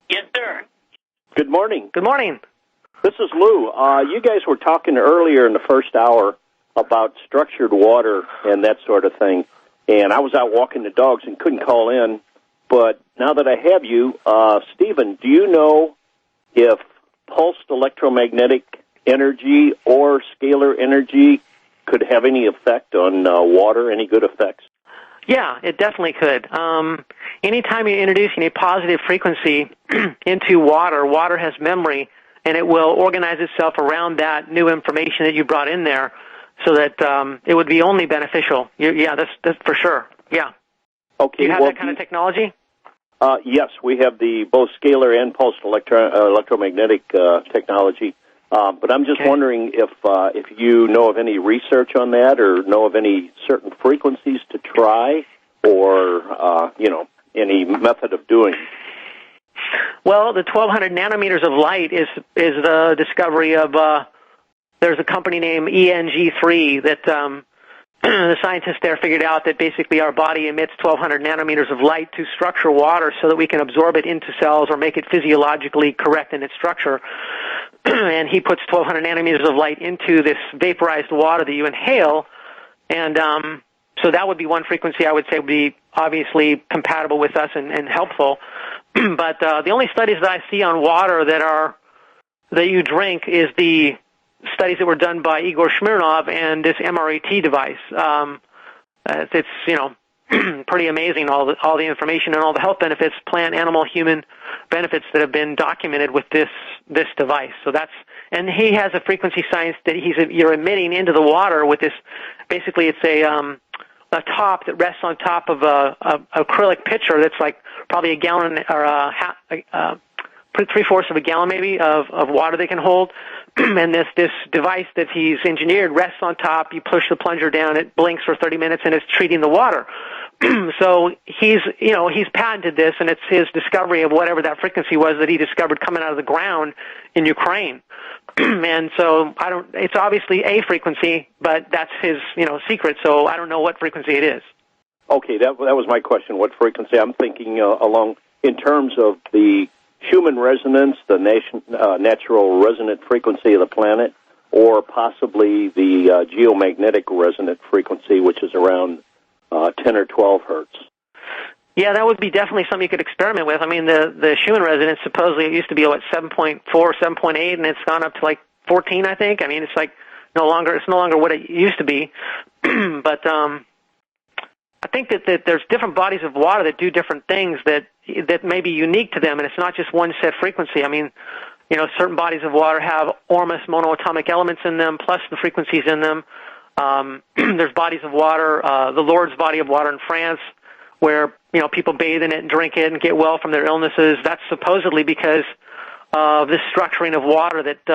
Speaker 3: Yes, sir.
Speaker 5: Good morning.
Speaker 4: Good morning.
Speaker 5: This is Lou. You guys were talking earlier in the first hour about structured water and that sort of thing, and I was out walking the dogs and couldn't call in, but now that I have you, Stephen, do you know if pulsed electromagnetic energy or scalar energy could have any effect on water, any good effects?
Speaker 4: Yeah, it definitely could. Anytime you're introducing a positive frequency into water, water has memory, and it will organize itself around that new information that you brought in there so that it would be only beneficial. Yeah, that's for sure. Yeah.
Speaker 5: Okay.
Speaker 4: Do you have that kind of technology?
Speaker 5: Yes, we have both scalar and pulsed electromagnetic technology. But I'm just wondering if you know of any research on that or know of any certain frequencies to try or, any method of doing it.
Speaker 4: Well, the 1,200 nanometers of light is the discovery of, there's a company named ENG3 that the scientists there figured out that basically our body emits 1,200 nanometers of light to structure water so that we can absorb it into cells or make it physiologically correct in its structure. And he puts 1,200 nanometers of light into this vaporized water that you inhale, and so that would be one frequency I would say would be obviously compatible with us and helpful. But the only studies that I see on water that you drink is the studies that were done by Igor Shmirnov and this MRET device. It's pretty amazing, all the information and all the health benefits, plant, animal, human benefits that have been documented with this device. So and he has a frequency science that you're emitting into the water with this. Basically, it's a top that rests on top of a acrylic pitcher that's like probably a gallon or 3/4 of a gallon maybe of water they can hold. And this device that he's engineered rests on top. You push the plunger down, it blinks for 30 minutes, and it's treating the water. So he's patented this, and it's his discovery of whatever that frequency was that he discovered coming out of the ground in Ukraine. And so it's obviously a frequency, but that's his secret. So I don't know what frequency it is.
Speaker 5: Okay, that was my question. What frequency? I'm thinking along in terms of the human resonance, the natural resonant frequency of the planet, or possibly the geomagnetic resonant frequency, which is around 10 or 12 hertz.
Speaker 4: Yeah, that would be definitely something you could experiment with. I mean, the Schumann resonance, supposedly it used to be, 7.4, 7.8, and it's gone up to like 14, I think. I mean, it's no longer what it used to be. But I think that there's different bodies of water that do different things that may be unique to them, and it's not just one set frequency. I mean, certain bodies of water have Ormus monoatomic elements in them, plus the frequencies in them. There's bodies of water, the Lourdes body of water in France, where people bathe in it and drink it and get well from their illnesses. That's supposedly because of this structuring of water that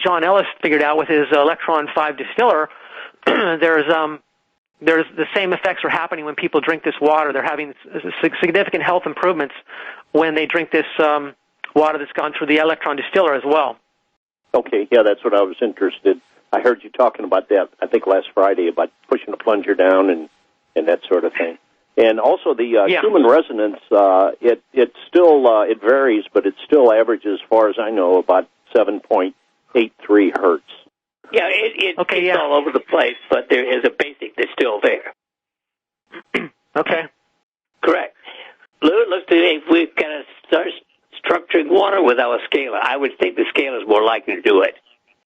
Speaker 4: John Ellis figured out with his electron 5 distiller. There's the same effects are happening when people drink this water. They're having significant health improvements when they drink this water that's gone through the electron distiller as well.
Speaker 5: Okay, yeah, that's what I was interested. I heard you talking about that, I think, last Friday, about pushing the plunger down and that sort of thing. And also the human resonance, it still it varies, but it still averages, as far as I know, about 7.83 hertz.
Speaker 3: Yeah, it's all over the place, but there is a basic that's still there.
Speaker 4: Okay.
Speaker 3: Correct. Lou, it looks to me if we've got to start structuring water without a scalar, I would think the scalar is more likely to do it.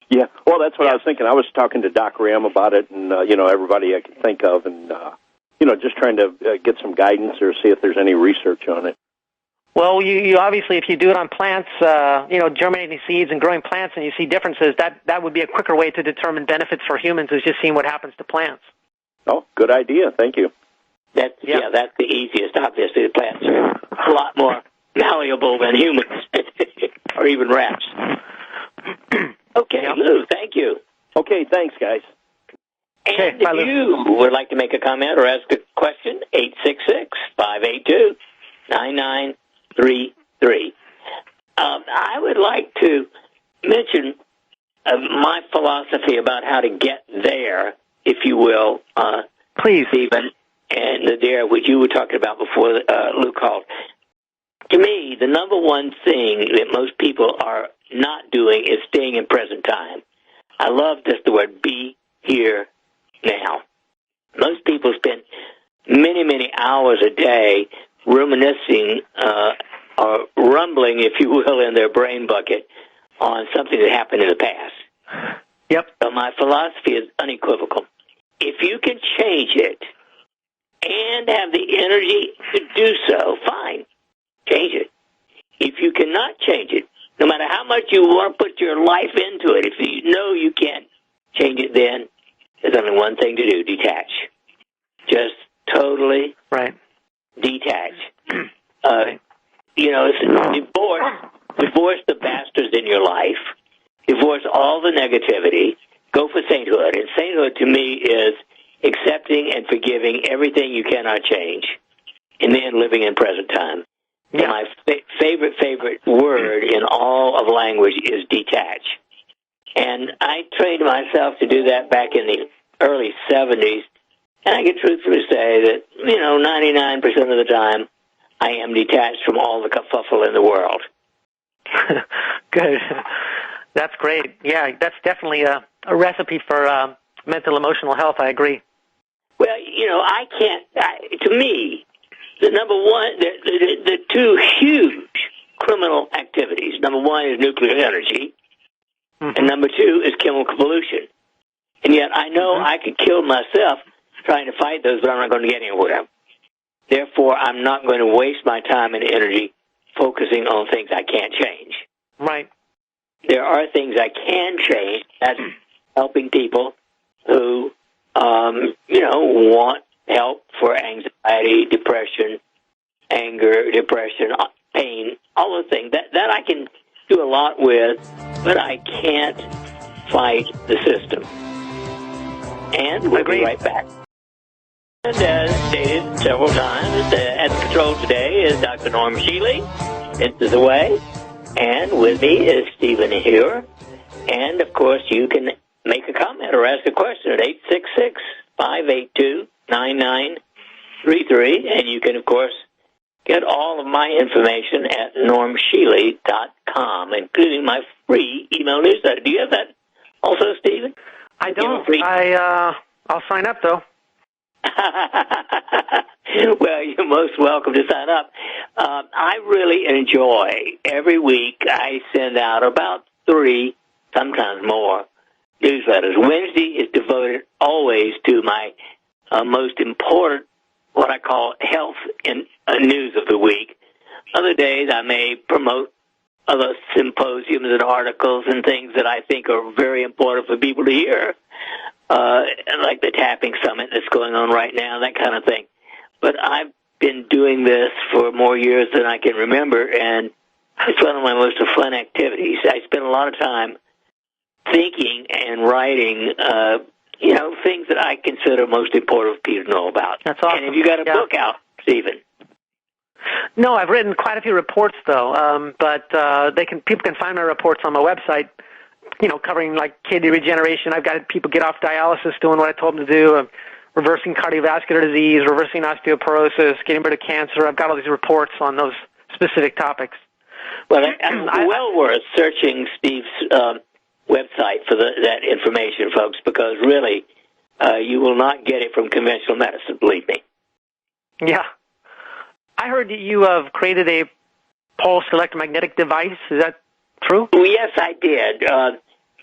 Speaker 5: Yeah, well, that's what I was thinking. I was talking to Doc Ram about it, and, everybody I can think of, and, just trying to get some guidance or see if there's any research on it.
Speaker 4: Well, you obviously, if you do it on plants, germinating seeds and growing plants, and you see differences, that would be a quicker way to determine benefits for humans, is just seeing what happens to plants.
Speaker 5: Oh, good idea. Thank you.
Speaker 3: That's the easiest. Obviously, the plants are a lot more malleable than humans, or even rats. Okay, Lou, thank you.
Speaker 5: Okay, thanks, guys.
Speaker 3: And if you would like to make a comment or ask a question, 866-582-9933. I would like to mention my philosophy about how to get there, if you will,
Speaker 4: please,
Speaker 3: Stephen, and the dare, which you were talking about before Lou called. To me, the number one thing that most people are not doing is staying in present time. I love just the word be here now. Most people spend many, many hours a day reminiscing or rumbling, if you will, in their brain bucket on something that happened in the past.
Speaker 4: Yep.
Speaker 3: So my philosophy is unequivocal. If you can change it and have the energy to do so, fine. Change it. If you cannot change it, no matter how much you want to put your life into it, if you know you can't change it, then there's only one thing to do: detach. Just totally detach. Divorce the bastards in your life. Divorce all the negativity. Go for sainthood. And sainthood to me is accepting and forgiving everything you cannot change, and then living in present time. Yeah. My favorite word in all of language is detach. And I trained myself to do that back in the early 70s, and I can truthfully say that, 99% of the time, I am detached from all the kerfuffle in the world.
Speaker 4: Good. That's great. Yeah, that's definitely a recipe for mental, emotional health. I agree.
Speaker 3: Well, to me, the number one, the two huge criminal activities. Number one is nuclear energy, and number two is chemical pollution. And yet I know I could kill myself trying to fight those, but I'm not going to get anywhere. Therefore, I'm not going to waste my time and energy focusing on things I can't change.
Speaker 4: Right.
Speaker 3: There are things I can change. That's helping people who, want help for anxiety, depression, anger, pain, all those things. That I can do a lot with, but I can't fight the system. And we'll be right back. And as stated several times, at the control today is Dr. Norm Shealy. Vince is away. And with me is Stephen Heuer. And, of course, you can make a comment or ask a question at 866-582-9933. And you can, of course, get all of my information at normshealy.com, including my free email newsletter. Do you have that also, Stephen?
Speaker 4: I don't. I'll sign up, though.
Speaker 3: Well, you're most welcome to sign up. I really enjoy, every week I send out about 3, sometimes more, newsletters. Wednesday is devoted always to my most important, what I call health and news of the week. Other days I may promote other symposiums and articles and things that I think are very important for people to hear, like the tapping summit that's going on right now, that kind of thing. But I've been doing this for more years than I can remember, and it's one of my most fun activities. I spend a lot of time thinking and writing, things that I consider most important for people to know about.
Speaker 4: That's awesome.
Speaker 3: And have you got a book out, Stephen?
Speaker 4: No, I've written quite a few reports, though, but people can find my reports on my website, covering, like, kidney regeneration. I've got people get off dialysis doing what I told them to do, reversing cardiovascular disease, reversing osteoporosis, getting rid of cancer. I've got all these reports on those specific topics.
Speaker 3: Well, well worth searching Steve's website for that information, folks, because really you will not get it from conventional medicine, believe me.
Speaker 4: Yeah. I heard that you have created a pulsed electromagnetic device. Is that true?
Speaker 3: Well, yes, I did.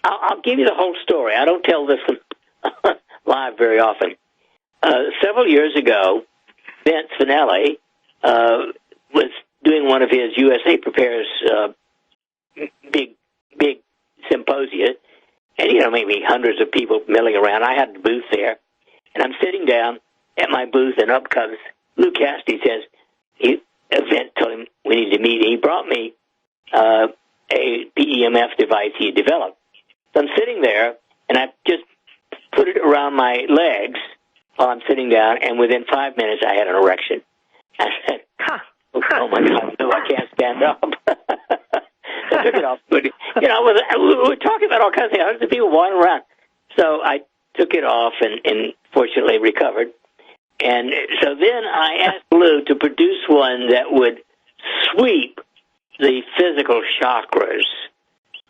Speaker 3: I'll give you the whole story. I don't tell this live very often. Several years ago, Vince Finelli was doing one of his USA Prepares big symposia, and, maybe hundreds of people milling around. I had the booth there, and I'm sitting down at my booth, and up comes Lou Cassidy. Says, Vince told him we needed to meet, and he brought me a PEMF device he had developed. So I'm sitting there, and I just put it around my legs while I'm sitting down, and within 5 minutes I had an erection. I said, oh my God, no, I can't stand up. I took it off. But, we were talking about all kinds of things. Hundreds of people wandering around. So I took it off and fortunately recovered. And so then I asked Lou to produce one that would sweep the physical chakras.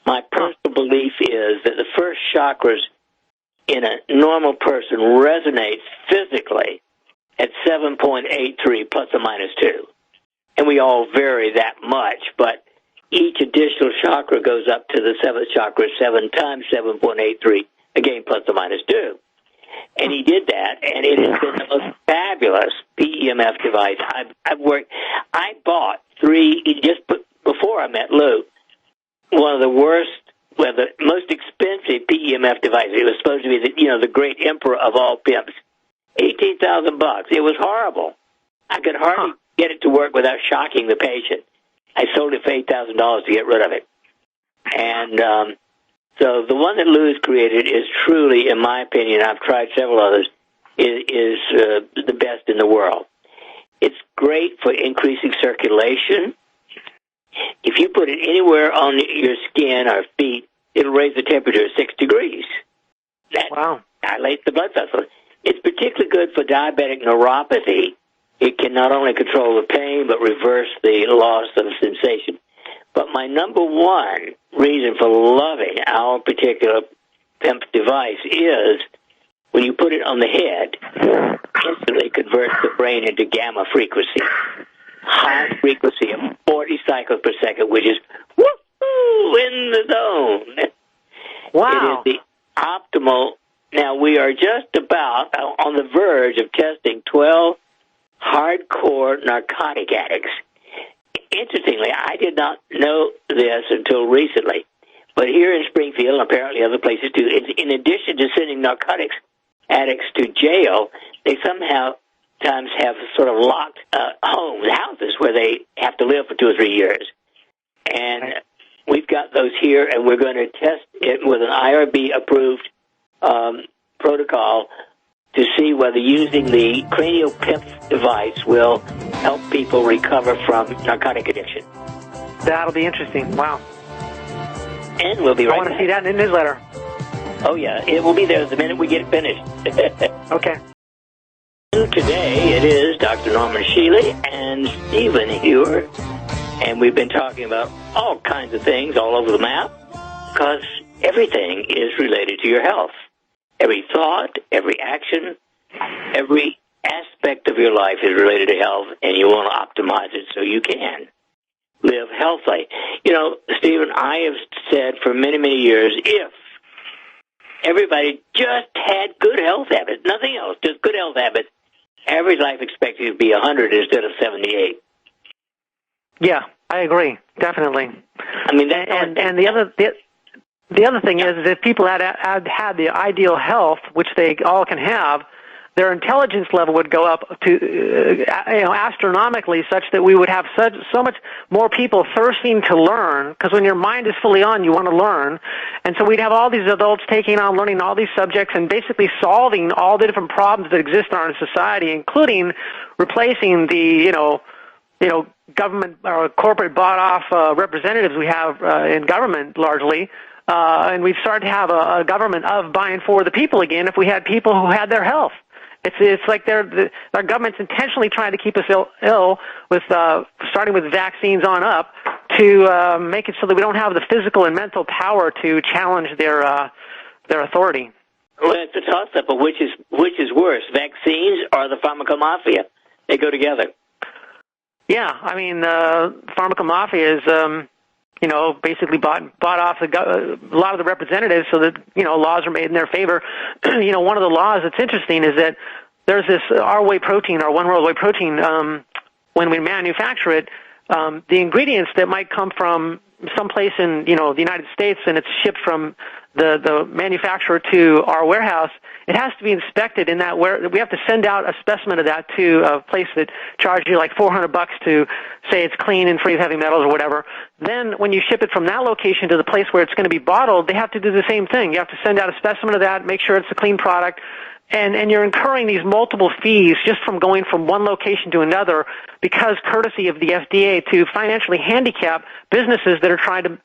Speaker 3: My personal belief is that the first chakras in a normal person resonates physically at 7.83 plus or minus 2. And we all vary that much, but each additional chakra goes up to the seventh chakra 7 times 7.83, again plus or minus 2. And he did that, and it has been the most fabulous PEMF device I've worked. I bought 3, before I met Lou, one of the worst, the most expensive PEMF devices. It was supposed to be the great emperor of all pimps. $18,000. It was horrible. I could hardly get it to work without shocking the patient. I sold it for $8,000 to get rid of it. And so the one that Lou's created is truly, in my opinion, I've tried several others, is the best in the world. It's great for increasing circulation. If you put it anywhere on your skin or feet, it'll raise the temperature 6 degrees. That dilates the blood vessels. It's particularly good for diabetic neuropathy. It can not only control the pain, but reverse the loss of sensation. But my number one reason for loving our particular PEMF device is when you put it on the head, it instantly converts the brain into gamma frequency. High frequency of 40 cycles per second, which is woo-hoo, in the zone. Wow. It is the optimal. Now, we are just about on the verge of testing 12 hardcore narcotic addicts. Interestingly, I did not know this until recently, but here in Springfield, and apparently other places too, in addition to sending narcotics addicts to jail, they somehow times have sort of locked houses where they have to live for 2 or 3 years. And we've got those here, and we're going to test it with an IRB-approved protocol to see whether using the cranial PEMF device will help people recover from narcotic addiction.
Speaker 4: That'll be interesting. Wow.
Speaker 3: And we'll be right back.
Speaker 4: I want to see that in the newsletter.
Speaker 3: Oh, yeah. It will be there the minute we get it finished.
Speaker 4: Okay.
Speaker 3: Today it is Dr. Norman Shealy and Stephen Heuer, and we've been talking about all kinds of things all over the map because everything is related to your health. Every thought, every action, every aspect of your life is related to health, and you want to optimize it so you can live healthily. Stephen, I have said for many, many years, if everybody just had good health habits, nothing else, just good health habits, average life expectancy would be 100 instead of 78.
Speaker 4: Yeah, I agree, definitely.
Speaker 3: I mean,
Speaker 4: and the other thing is that if people had the ideal health, which they all can have, their intelligence level would go up to astronomically, such that we would have so much more people thirsting to learn. Because when your mind is fully on, you want to learn, and so we'd have all these adults taking on learning all these subjects and basically solving all the different problems that exist in our society, including replacing the government or corporate bought off representatives we have in government largely. And we've started to have a government of buying for the people again if we had people who had their health. It's like our government's intentionally trying to keep us ill with starting with vaccines on up to make it so that we don't have the physical and mental power to challenge their authority.
Speaker 3: Well, it's a toss-up, but which is worse, vaccines or the pharmacomafia? They go together.
Speaker 4: Yeah, I mean, pharmacomafia is basically bought off a lot of the representatives so that, laws are made in their favor. One of the laws that's interesting is that there's this our whey protein, our One World Whey protein, when we manufacture it, the ingredients that might come from someplace in, the United States and it's shipped from the manufacturer to our warehouse, it has to be inspected in that we have to send out a specimen of that to a place that charges you like $400 to say it's clean and free of heavy metals or whatever. Then when you ship it from that location to the place where it's going to be bottled, they have to do the same thing. You have to send out a specimen of that, make sure it's a clean product. And you're incurring these multiple fees just from going from one location to another because courtesy of the FDA to financially handicap businesses that are trying to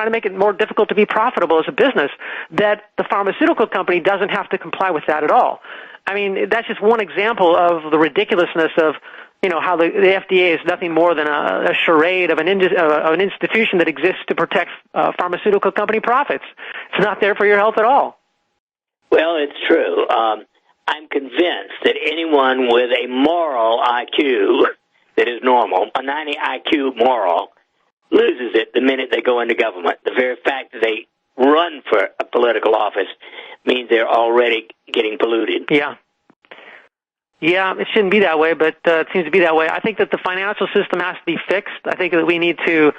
Speaker 4: make it more difficult to be profitable as a business, that the pharmaceutical company doesn't have to comply with that at all. I mean, that's just one example of the ridiculousness of, how the FDA is nothing more than a charade of an institution that exists to protect pharmaceutical company profits. It's not there for your health at all.
Speaker 3: Well, it's true. I'm convinced that anyone with a moral IQ that is normal, a 90 IQ moral, loses it the minute they go into government. The very fact that they run for a political office means they're already getting polluted.
Speaker 4: Yeah. Yeah, it shouldn't be that way, but it seems to be that way. I think that the financial system has to be fixed. I think that we need to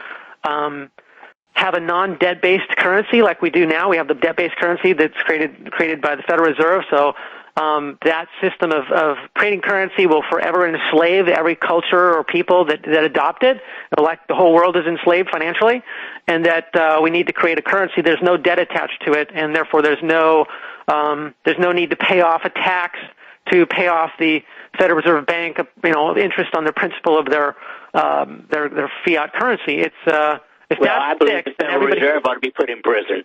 Speaker 4: have a non-debt-based currency like we do now. We have the debt-based currency that's created by the Federal Reserve. So that system of creating currency will forever enslave every culture or people that adopt it, like the whole world is enslaved financially, and that we need to create a currency. There's no debt attached to it, and therefore there's no need to pay off a tax to pay off the Federal Reserve Bank, interest on the principal of their fiat currency.
Speaker 3: I believe the Federal Reserve ought to be put in prison,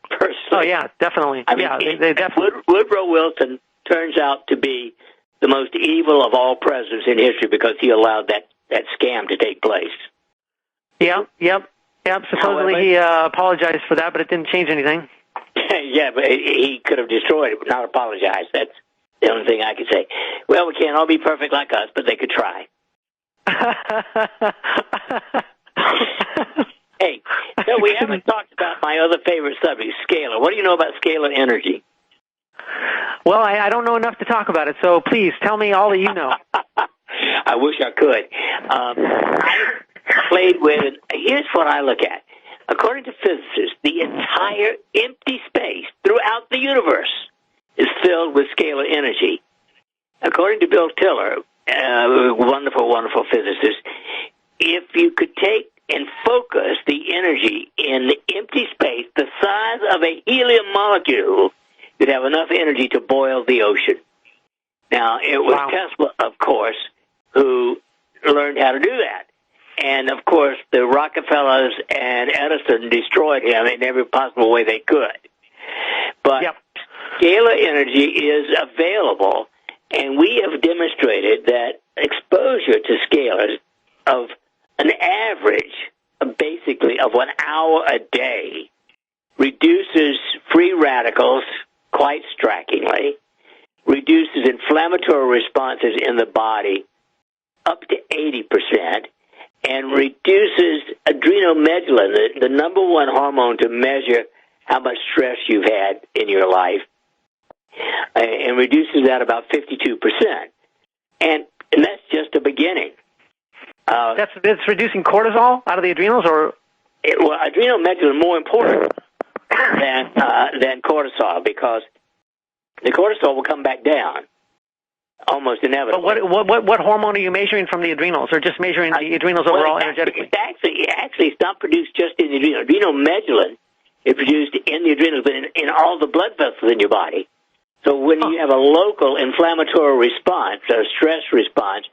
Speaker 3: personally.
Speaker 4: Oh, yeah, definitely. They definitely.
Speaker 3: Woodrow Wilson turns out to be the most evil of all presidents in history because he allowed that scam to take place.
Speaker 4: Yep. Supposedly he apologized for that, but it didn't change anything.
Speaker 3: Yeah, but he could have destroyed it, but not apologized. That's the only thing I could say. Well, we can't all be perfect like us, but they could try. Hey, so we haven't talked about my other favorite subject, scalar. What do you know about scalar energy?
Speaker 4: Well, I don't know enough to talk about it, so please tell me all that you know.
Speaker 3: I wish I could. I played with it. Here's what I look at. According to physicists, the entire empty space throughout the universe is filled with scalar energy. According to Bill Tiller, wonderful, wonderful physicist, if you could take and focus the energy in the empty space the size of a helium molecule, you'd have enough energy to boil the ocean. Now, it was Tesla, of course, who learned how to do that. And, of course, the Rockefellers and Edison destroyed him in every possible way they could. But scalar energy is available, and we have demonstrated that exposure to scalars of an average, basically, of 1 hour a day reduces free radicals quite strikingly, reduces inflammatory responses in the body up to 80%, and reduces adrenomedulin, the number one hormone to measure how much stress you've had in your life, and reduces that about 52%. And that's just the beginning.
Speaker 4: That's reducing cortisol out of the adrenals, or
Speaker 3: adrenomedulin is more important than cortisol because the cortisol will come back down almost inevitably.
Speaker 4: But what hormone are you measuring from the adrenals, or just measuring the adrenals overall energetically?
Speaker 3: Actually, it's not produced just in the adrenals. Adrenomedulin is produced in the adrenals, but in all the blood vessels in your body. So when you have a local inflammatory response, a stress response,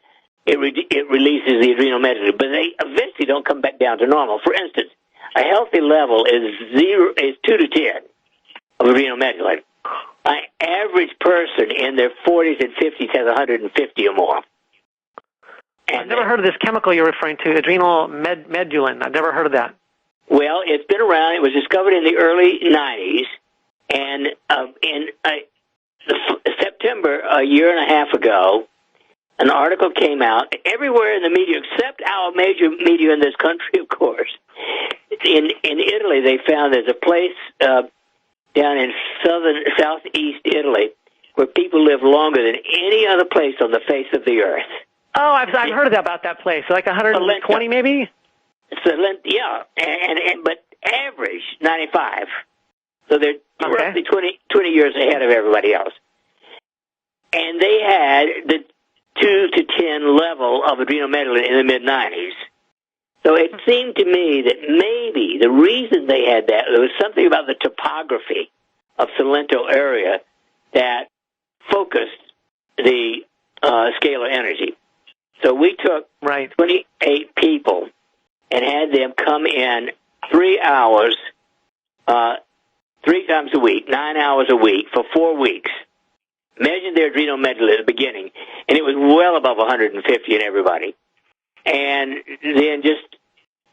Speaker 3: it releases the adrenomedulin, but they eventually don't come back down to normal. For instance, a healthy level is 2 to 10 of adrenomedulin. An average person in their 40s and 50s has 150 or more. And
Speaker 4: I've never heard of this chemical you're referring to, adrenal medulin. I've never heard of that.
Speaker 3: Well, it's been around. It was discovered in the early 90s, and in September, a year and a half ago, an article came out everywhere in the media, except our major media in this country, of course, in Italy, they found there's a place down in southeast Italy where people live longer than any other place on the face of the earth.
Speaker 4: Oh, I've heard about that place. Like 120, maybe.
Speaker 3: Yeah, but average 95. So they're roughly 20 years ahead of everybody else. And they had the 2 to 10 level of adrenomegaline in the mid-90s. So it seemed to me that maybe the reason they had that, there was something about the topography of Salento area that focused the scalar energy. So we took 28 people and had them come in 3 hours, 3 times a week, 9 hours a week for 4 weeks. Measured their adrenomegaline at the beginning, and it was well above 150 in everybody. And then just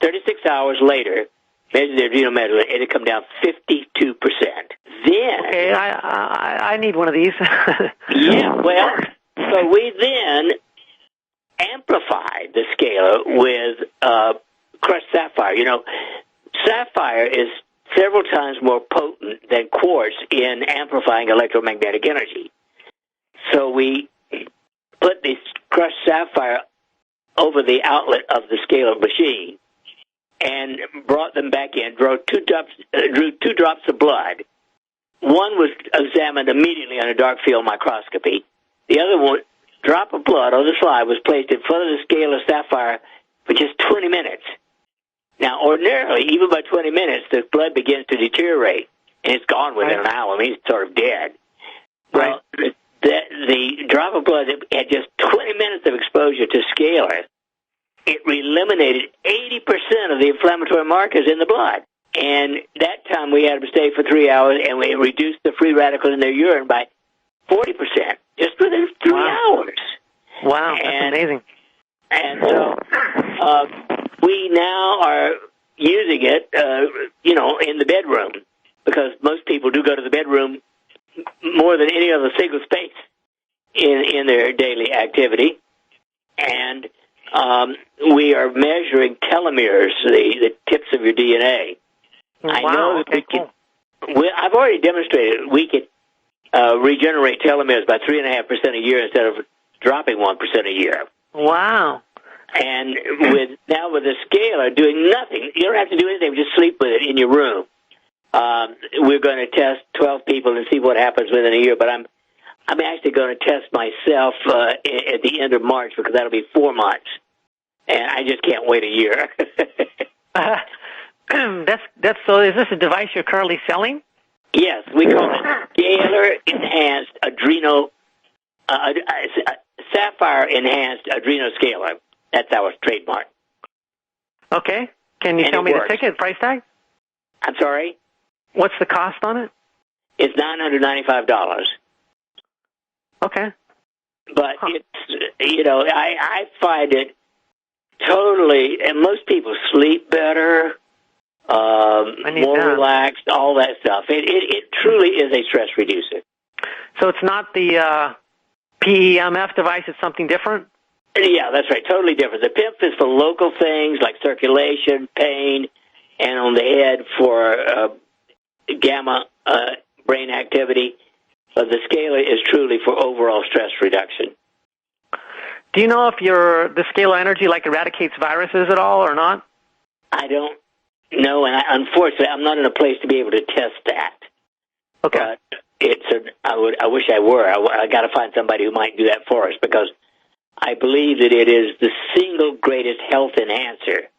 Speaker 3: 36 hours later, measured their adrenomegaline, and it come down 52%. Then,
Speaker 4: okay, I need one of these.
Speaker 3: Yeah, well, so we then amplified the scalar with crushed sapphire. You know, sapphire is several times more potent than quartz in amplifying electromagnetic energy. So we put this crushed sapphire over the outlet of the scalar machine and brought them back in, drew two drops of blood. One was examined immediately on a dark field microscopy. The other one, drop of blood on the slide, was placed in front of the scalar sapphire for just 20 minutes. Now, ordinarily, even by 20 minutes, the blood begins to deteriorate, and it's gone within an hour. I mean, it's sort of dead. Well, the drop of blood that had just 20 minutes of exposure to scalar, it eliminated 80% of the inflammatory markers in the blood. And that time we had them stay for 3 hours, and we reduced the free radicals in their urine by 40%, just within 3 hours.
Speaker 4: Wow, that's amazing.
Speaker 3: And so we now are using it, in the bedroom, because most people do go to the bedroom more than any other single space in their daily activity. And we are measuring telomeres, the tips of your DNA. I know that I've already demonstrated we can regenerate telomeres by 3.5% a year instead of dropping 1% a year.
Speaker 4: Wow.
Speaker 3: And with the scalar doing nothing, you don't have to do anything, just sleep with it in your room. We're going to test 12 people and see what happens within a year, but I'm actually going to test myself at the end of March, because that'll be 4 months. And I just can't wait a year.
Speaker 4: So is this a device you're currently selling?
Speaker 3: Yes, we call it Scalar Enhanced Sapphire Enhanced Adrenoscalar. That's our trademark.
Speaker 4: Okay. Can you tell me the ticket price tag?
Speaker 3: I'm sorry?
Speaker 4: What's the cost on it?
Speaker 3: It's $995.
Speaker 4: Okay.
Speaker 3: But it's, I find it totally, and most people sleep better, more relaxed, all that stuff. It truly is a stress reducer.
Speaker 4: So it's not the PEMF device, it's something different?
Speaker 3: Yeah, that's right, totally different. The PEMF is for local things like circulation, pain, and on the head for gamma brain activity. But the scalar is truly for overall stress reduction.
Speaker 4: Do you know if the scalar energy eradicates viruses at all or not?
Speaker 3: I don't know, and unfortunately, I'm not in a place to be able to test that.
Speaker 4: Okay.
Speaker 3: But I wish I were. I got to find somebody who might do that for us, because I believe that it is the single greatest health enhancer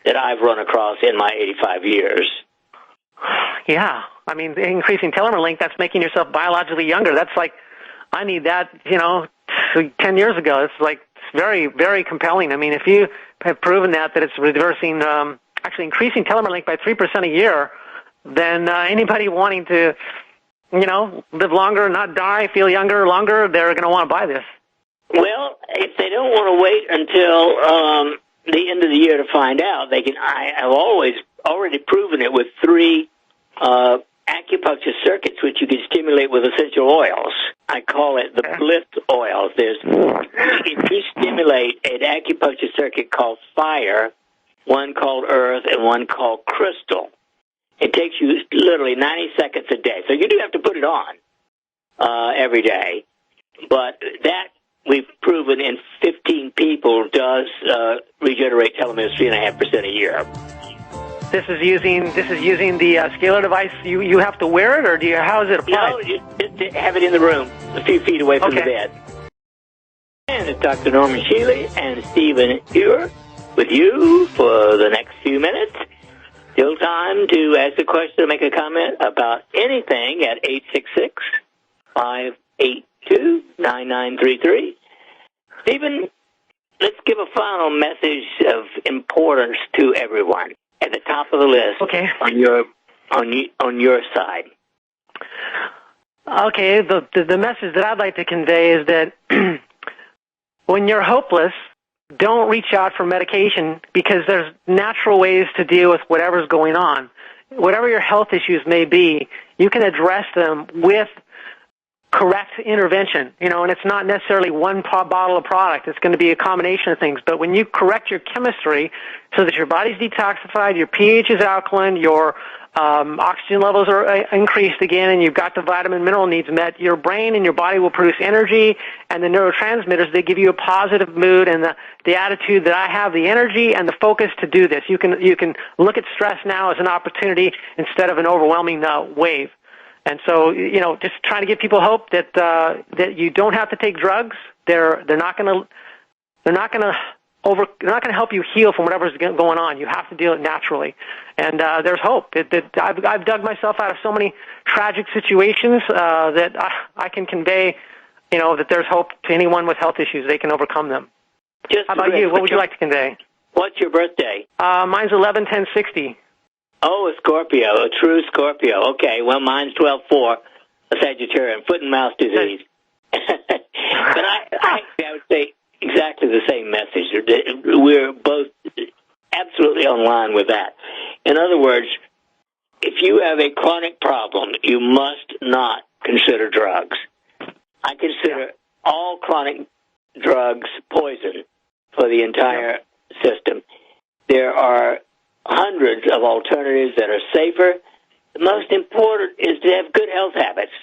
Speaker 3: that I've run across in my 85 years.
Speaker 4: Yeah. I mean, increasing telomere length, that's making yourself biologically younger. That's I need that, 10 years ago. It's very, very compelling. I mean, if you have proven that it's reversing, actually increasing telomere length by 3% a year, then anybody wanting to, live longer, not die, feel younger longer, they're going to want to buy this.
Speaker 3: Well, if they don't want to wait until the end of the year to find out, they can. I've already proven it with 3 acupuncture circuits, which you can stimulate with essential oils. I call it the bliss oils. If you stimulate an acupuncture circuit called fire one called Earth, and one called Crystal. It takes you literally 90 seconds a day. So you do have to put it on every day. But that, we've proven in 15 people, does regenerate telomeres 3.5% a year.
Speaker 4: This is using the scalar device. You have to wear it, or how is it applied?
Speaker 3: No, you just have it in the room, a few feet away from the bed. And it's Dr. Norman Shealy and Stephen Heuer with you for the next few minutes. Still time to ask a question or make a comment about anything at 866-582-9933. Stephen, let's give a final message of importance to everyone at the top of the list.
Speaker 4: Okay.
Speaker 3: On your side.
Speaker 4: Okay. The message that I'd like to convey is that when you're hopeless, don't reach out for medication, because there's natural ways to deal with whatever's going on. Whatever your health issues may be, you can address them with correct intervention, and it's not necessarily one bottle of product. It's going to be a combination of things. But when you correct your chemistry so that your body's detoxified, your pH is alkaline, your oxygen levels are increased again, and you've got the vitamin mineral needs met, your brain and your body will produce energy, and the neurotransmitters, they give you a positive mood and the attitude that I have the energy and the focus to do this. You can look at stress now as an opportunity instead of an overwhelming wave. And so, just trying to give people hope that you don't have to take drugs. They're not going to help you heal from whatever's going on. You have to deal it naturally. And there's hope. I've dug myself out of so many tragic situations that I can convey, that there's hope to anyone with health issues. They can overcome them. How about you? What would you like to convey?
Speaker 3: What's your birthday?
Speaker 4: Mine's 11/10/60.
Speaker 3: Oh, a Scorpio, a true Scorpio. Okay, well, mine's 12/4, a Sagittarian, foot and mouth disease. But I would say exactly the same message. We're both absolutely on line with that. In other words, if you have a chronic problem, you must not consider drugs. I consider all chronic drugs poison for the entire system. There are hundreds of alternatives that are safer. The most important is to have good health habits.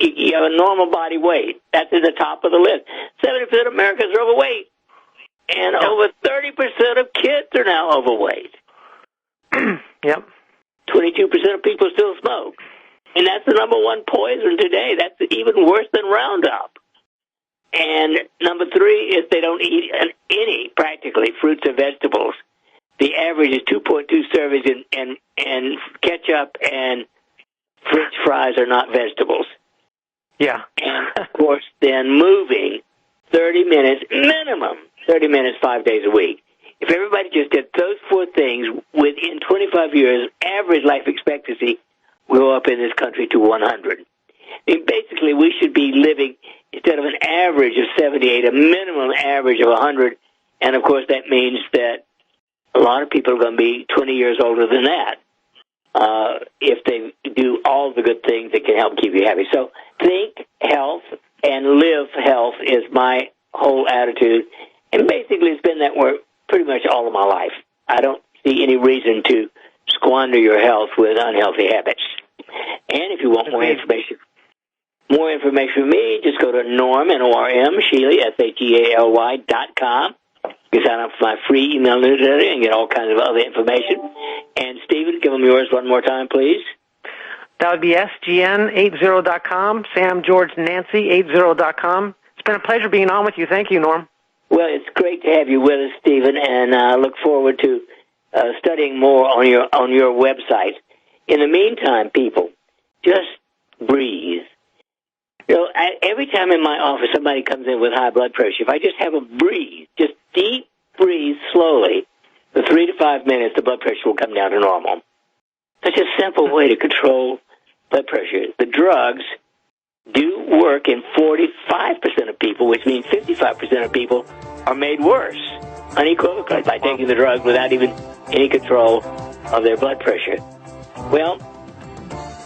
Speaker 3: You have a normal body weight. That's at the top of the list. 70% of Americans are overweight. And over 30% of kids are now overweight.
Speaker 4: Yep.
Speaker 3: 22% of people still smoke. And that's the number one poison today. That's even worse than Roundup. And number 3 is they don't eat any, practically, fruits or vegetables. The average is 2.2 servings, and ketchup and French fries are not vegetables.
Speaker 4: Yeah.
Speaker 3: And, of course, then moving 30 minutes, minimum 30 minutes 5 days a week. If everybody just did those 4 things, within 25 years, average life expectancy will go up in this country to 100. I mean, basically, we should be living, instead of an average of 78, a minimum average of 100. And, of course, that means that a lot of people are going to be 20 years older than that if they do all the good things that can help keep you happy. So think health and live health is my whole attitude. And basically it's been that way pretty much all of my life. I don't see any reason to squander your health with unhealthy habits. And if you want more information from me, just go to Norm, N-O-R-M, Shealy, SHEALY.com. You can sign up for my free email newsletter and get all kinds of other information. And, Stephen, give them yours one more time, please.
Speaker 4: That would be SGN80.com, SamGeorgeNancy80.com. It's been a pleasure being on with you. Thank you, Norm.
Speaker 3: Well, it's great to have you with us, Stephen, and I look forward to studying more on your website. In the meantime, people, just breathe. Every time in my office somebody comes in with high blood pressure, if I just have a breathe, just deep breathe slowly, for 3 to 5 minutes, the blood pressure will come down to normal. Such a simple way to control blood pressure. The drugs do work in 45% of people, which means 55% of people are made worse, unequivocally, by taking the drug without even any control of their blood pressure. Well,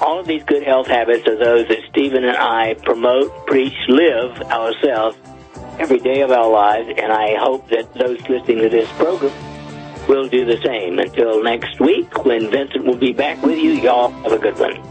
Speaker 3: all of these good health habits are those that Stephen and I promote, preach, live ourselves every day of our lives, and I hope that those listening to this program we'll do the same. Until next week, when Vincent will be back with you, y'all have a good one.